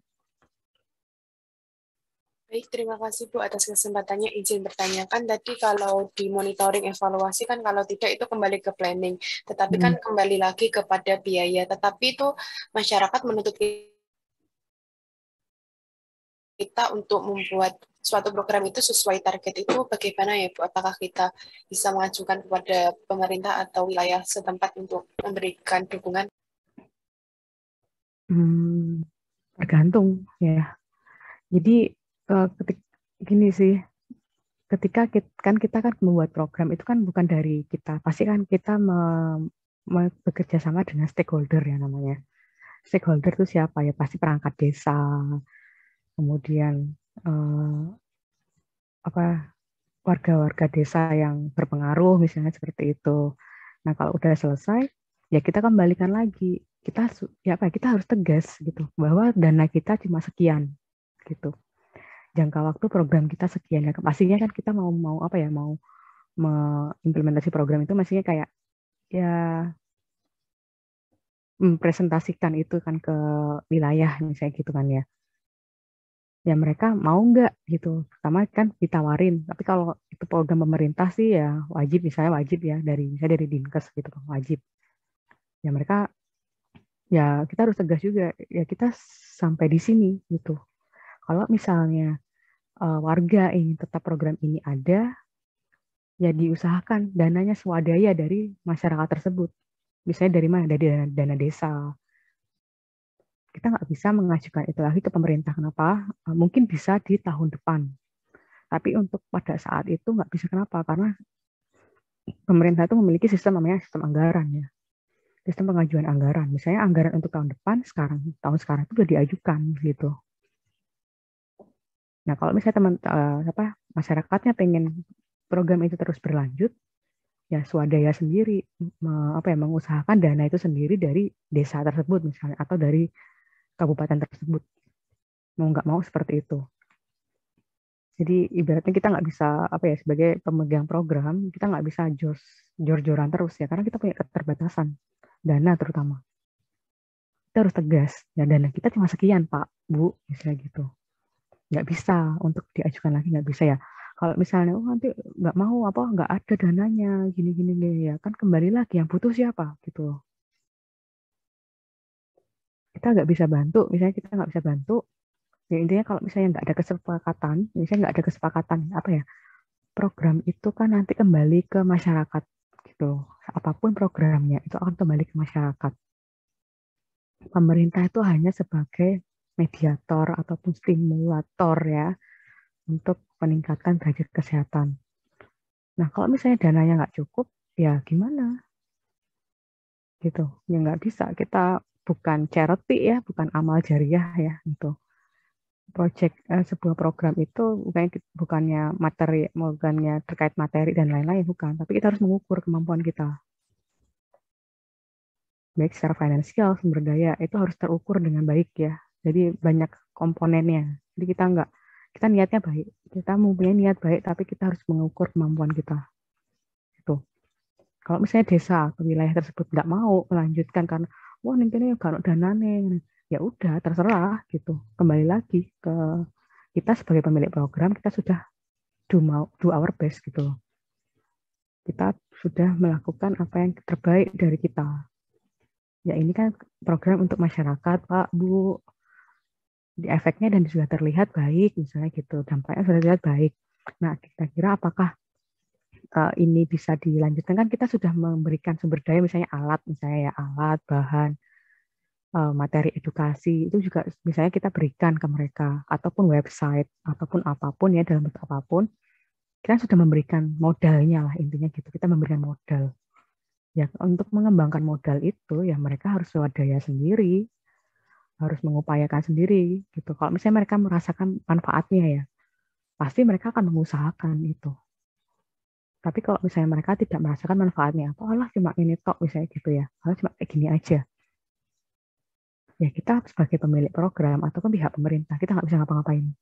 Baik, terima kasih Bu atas kesempatannya. Izin bertanyakan tadi kalau di monitoring evaluasi kan kalau tidak itu kembali ke planning, tetapi kan kembali lagi kepada biaya. Tetapi itu masyarakat menuntut kita untuk membuat suatu program itu sesuai target itu bagaimana ya Bu? Apakah kita bisa mengajukan kepada pemerintah atau wilayah setempat untuk memberikan dukungan? Tergantung ya. Jadi gini sih, ketika kita kan membuat program itu kan bukan dari kita, pasti kan kita bekerja sama dengan stakeholder ya namanya. Stakeholder itu siapa ya? Pasti perangkat desa, kemudian warga-warga desa yang berpengaruh misalnya seperti itu. Nah kalau udah selesai ya kita kembalikan lagi, kita harus tegas gitu bahwa dana kita cuma sekian gitu. Jangka waktu program kita sekian ya. Pastinya kan kita mau mengimplementasi program itu maksudnya kayak ya mempresentasikan itu kan ke wilayah misalnya gitu kan ya. Ya mereka mau nggak gitu. Pertama kan ditawarin. Tapi kalau itu program pemerintah sih ya wajib, misalnya wajib ya dari Dinkes gitu wajib. Ya mereka ya kita harus tegas juga ya, kita sampai di sini gitu. Kalau misalnya warga ingin tetap program ini ada, ya diusahakan dananya swadaya dari masyarakat tersebut. Misalnya dari mana? Dari dana desa. Kita nggak bisa mengajukan itu lagi ke pemerintah. Kenapa? Mungkin bisa di tahun depan. Tapi untuk pada saat itu nggak bisa. Kenapa? Karena pemerintah itu memiliki sistem namanya sistem anggaran ya. Sistem pengajuan anggaran. Misalnya anggaran untuk tahun depan tahun sekarang itu sudah diajukan gitu. Nah, kalau misalnya masyarakatnya pengen program itu terus berlanjut, ya swadaya sendiri mengusahakan dana itu sendiri dari desa tersebut misalnya atau dari kabupaten tersebut. Mau nggak mau seperti itu. Jadi ibaratnya kita nggak bisa sebagai pemegang program kita nggak bisa jor-joran terus ya karena kita punya keterbatasan dana terutama. Kita harus tegas ya dana kita cuma sekian Pak Bu misalnya gitu. Nggak bisa untuk diajukan lagi nggak bisa ya. Kalau misalnya nanti nggak mau nggak ada dananya gini ya kan kembali lagi yang butuh siapa gitu loh. Kita nggak bisa bantu misalnya kita nggak bisa bantu. Ya intinya kalau misalnya nggak ada kesepakatan program itu kan nanti kembali ke masyarakat gitu. Apapun programnya itu akan kembali ke masyarakat. Pemerintah itu hanya sebagai mediator ataupun stimulator ya untuk meningkatkan derajat kesehatan. Nah kalau misalnya dananya nggak cukup ya gimana? Gitu ya nggak bisa. Kita bukan charity ya, bukan amal jariah ya gitu. Sebuah program itu bukannya terkait materi dan lain-lain bukan, tapi kita harus mengukur kemampuan kita. Baik secara finansial, sumber daya itu harus terukur dengan baik ya. Jadi banyak komponennya. Jadi kita niatnya baik, kita mempunyai niat baik, tapi kita harus mengukur kemampuan kita. Itu. Kalau misalnya desa atau wilayah tersebut nggak mau melanjutkan karena ini nggak dana nih, ya udah terserah gitu. Kembali lagi ke kita sebagai pemilik program kita sudah do our best gitu loh. Kita sudah melakukan apa yang terbaik dari kita. Ya ini kan program untuk masyarakat Pak Bu. Di efeknya dan sudah terlihat baik misalnya gitu. Dampaknya sudah terlihat baik. Nah kira-kira apakah ini bisa dilanjutkan kan kita sudah memberikan sumber daya misalnya alat bahan materi edukasi itu juga misalnya kita berikan ke mereka ataupun website ataupun apapun ya dalam bentuk apapun kita sudah memberikan modalnya lah intinya gitu kita memberikan modal ya untuk mengembangkan modal itu ya mereka harus swadaya sendiri harus mengupayakan sendiri gitu kalau misalnya mereka merasakan manfaatnya ya pasti mereka akan mengusahakan itu tapi kalau misalnya mereka tidak merasakan manfaatnya Allah cuma ini tok misalnya gitu ya Allah cuma kayak gini aja ya kita sebagai pemilik program ataupun pihak pemerintah kita nggak bisa ngapa-ngapain.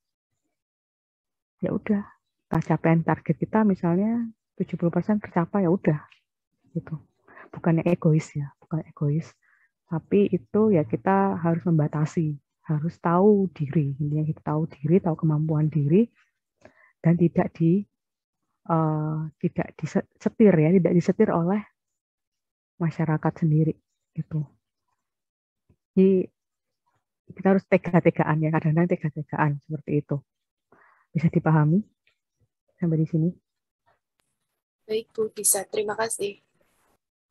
Ya udah, capaian target kita misalnya 70% tercapai ya udah, gitu. Bukannya egois ya, bukan egois, tapi itu ya kita harus membatasi, harus tahu diri, intinya kita tahu diri, tahu kemampuan diri, dan tidak disetir ya, tidak disetir oleh masyarakat sendiri, gitu. Jadi kita harus tega-tegaan ya, kadang-kadang tega-tegaan seperti itu. Bisa dipahami sampai di sini? Baik Bu, bisa. Terima kasih.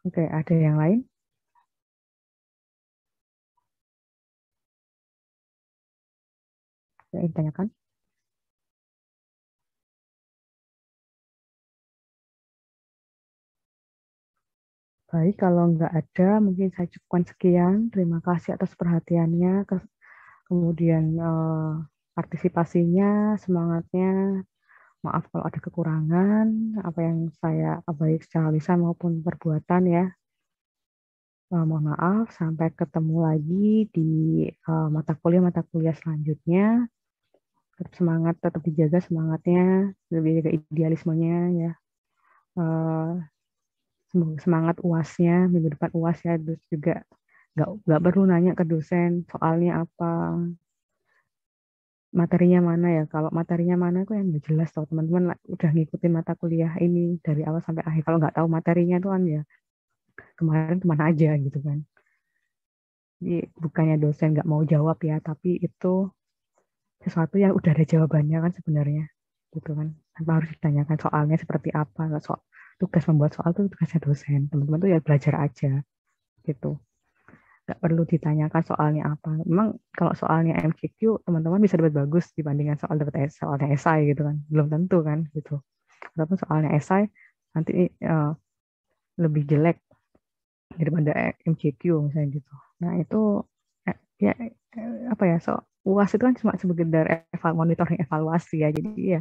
Oke, ada yang lain? Yang ingin tanyakan? Baik, kalau nggak ada, mungkin saya cukupkan sekian. Terima kasih atas perhatiannya, kemudian partisipasinya, semangatnya. Maaf kalau ada kekurangan, apa yang saya baik secara lisan maupun perbuatan ya. Mohon maaf, sampai ketemu lagi di mata kuliah selanjutnya. Tetap semangat, tetap dijaga semangatnya, lebih jaga idealismenya ya. Semangat UASnya, minggu depan UAS ya, terus juga nggak perlu nanya ke dosen soalnya apa, materinya mana ya. Kalau materinya mana kok yang nggak jelas tau teman-teman udah ngikutin mata kuliah ini dari awal sampai akhir. Kalau nggak tahu materinya tuh kan ya kemarin kemana aja gitu kan. Jadi bukannya dosen nggak mau jawab ya, tapi itu sesuatu yang udah ada jawabannya kan sebenarnya gitu kan. Tanpa harus ditanyakan soalnya seperti apa. Tugas membuat soal itu tugasnya dosen. Teman-teman tuh ya belajar aja gitu. Nggak perlu ditanyakan soalnya apa. Memang kalau soalnya MCQ teman-teman bisa dapat bagus dibandingkan soalnya esai gitu kan. Belum tentu kan gitu. Ataupun soalnya esai nanti lebih jelek daripada MCQ misalnya gitu. Nah itu UAS itu kan cuma sekedar monitoring evaluasi ya. Jadi ya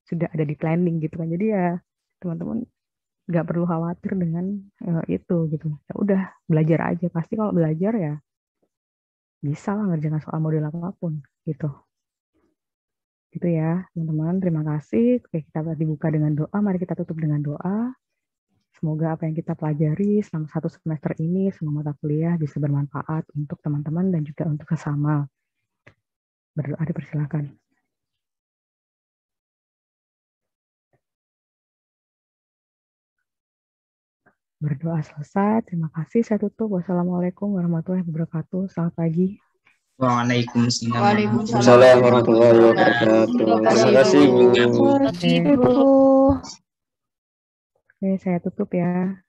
sudah ada di planning gitu kan. Jadi ya teman-teman nggak perlu khawatir dengan itu gitu. Ya udah belajar aja. Pasti kalau belajar ya bisa lah ngerjain soal model apapun gitu. Gitu ya teman-teman. Terima kasih. Oke, kita dibuka dengan doa. Mari kita tutup dengan doa. Semoga apa yang kita pelajari selama 1 semester ini, semua mata kuliah bisa bermanfaat untuk teman-teman dan juga untuk sesama. Berdoa dipersilakan. Berdoa selesai. Terima kasih. Saya tutup. Wassalamualaikum warahmatullahi wabarakatuh. Selamat pagi. Waalaikumsalam. Waalaikumsalam warahmatullahi wabarakatuh. Terima kasih, Bu. Oke, saya tutup ya.